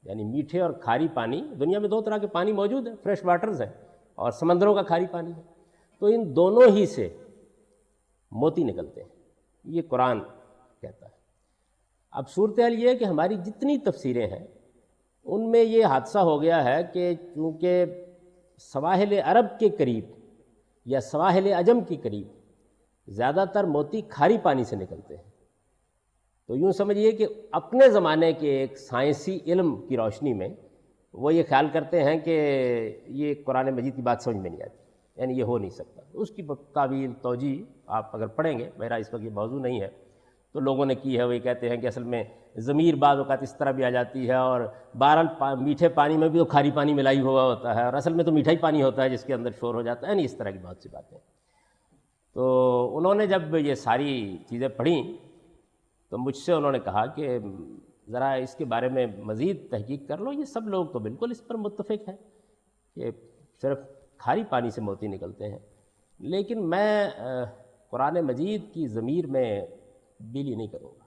یعنی میٹھے اور کھاری پانی، دنیا میں 2 طرح کے پانی موجود ہیں، فریش واٹرز ہیں اور سمندروں کا کھاری پانی ہے، تو ان دونوں ہی سے موتی نکلتے ہیں، یہ قرآن کہتا ہے۔ اب صورتحال یہ ہے کہ ہماری جتنی تفسیریں ہیں ان میں یہ حادثہ ہو گیا ہے کہ چونکہ سواحل عرب کے قریب یا سواحل عجم کے قریب زیادہ تر موتی کھاری پانی سے نکلتے ہیں، تو یوں سمجھیے کہ اپنے زمانے کے ایک سائنسی علم کی روشنی میں وہ یہ خیال کرتے ہیں کہ یہ قرآن مجید کی بات سمجھ میں نہیں آتی، یعنی یہ ہو نہیں سکتا۔ اس کی تعویل توجیہ آپ اگر پڑھیں گے، میرا اس وقت یہ موضوع نہیں ہے، تو لوگوں نے کی ہے، وہ یہ کہتے ہیں کہ اصل میں ضمیر بعض اوقات اس طرح بھی آ جاتی ہے، اور بہرحال میٹھے پانی میں بھی تو کھاری پانی ملائی ہوا ہوتا ہے، اور اصل میں تو میٹھا ہی پانی ہوتا ہے جس کے اندر شور ہو جاتا ہے، یعنی اس طرح کی بہت سی باتیں۔ تو انہوں نے جب یہ ساری چیزیں پڑھیں تو مجھ سے انہوں نے کہا کہ ذرا اس کے بارے میں مزید تحقیق کر لو، یہ سب لوگ تو بالکل اس پر متفق ہیں کہ صرف کھاری پانی سے موتی نکلتے ہیں، لیکن میں قرآن مجید کی ضمیر میں بیلی نہیں کروں گا،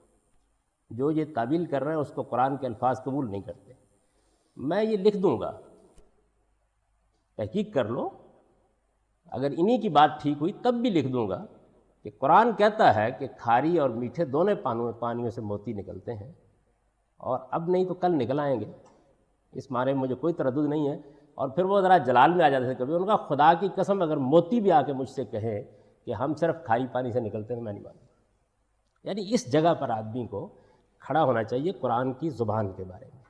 جو یہ تعویل کر رہے ہیں اس کو قرآن کے الفاظ قبول نہیں کرتے، میں یہ لکھ دوں گا، تحقیق کر لو، اگر انہی کی بات ٹھیک ہوئی تب بھی لکھ دوں گا کہ قرآن کہتا ہے کہ کھاری اور میٹھے دونوں پانیوں سے موتی نکلتے ہیں، اور اب نہیں تو کل نکل آئیں گے، اس بارے میں مجھے کوئی تردد نہیں ہے۔ اور پھر وہ ذرا جلال میں آ جاتے تھے کبھی، ان کا خدا کی قسم اگر موتی بھی آ کے مجھ سے کہیں کہ ہم صرف کھاری پانی سے نکلتے ہیں، میں نہیں مانتا۔ یعنی اس جگہ پر آدمی کو کھڑا ہونا چاہیے قرآن کی زبان کے بارے میں۔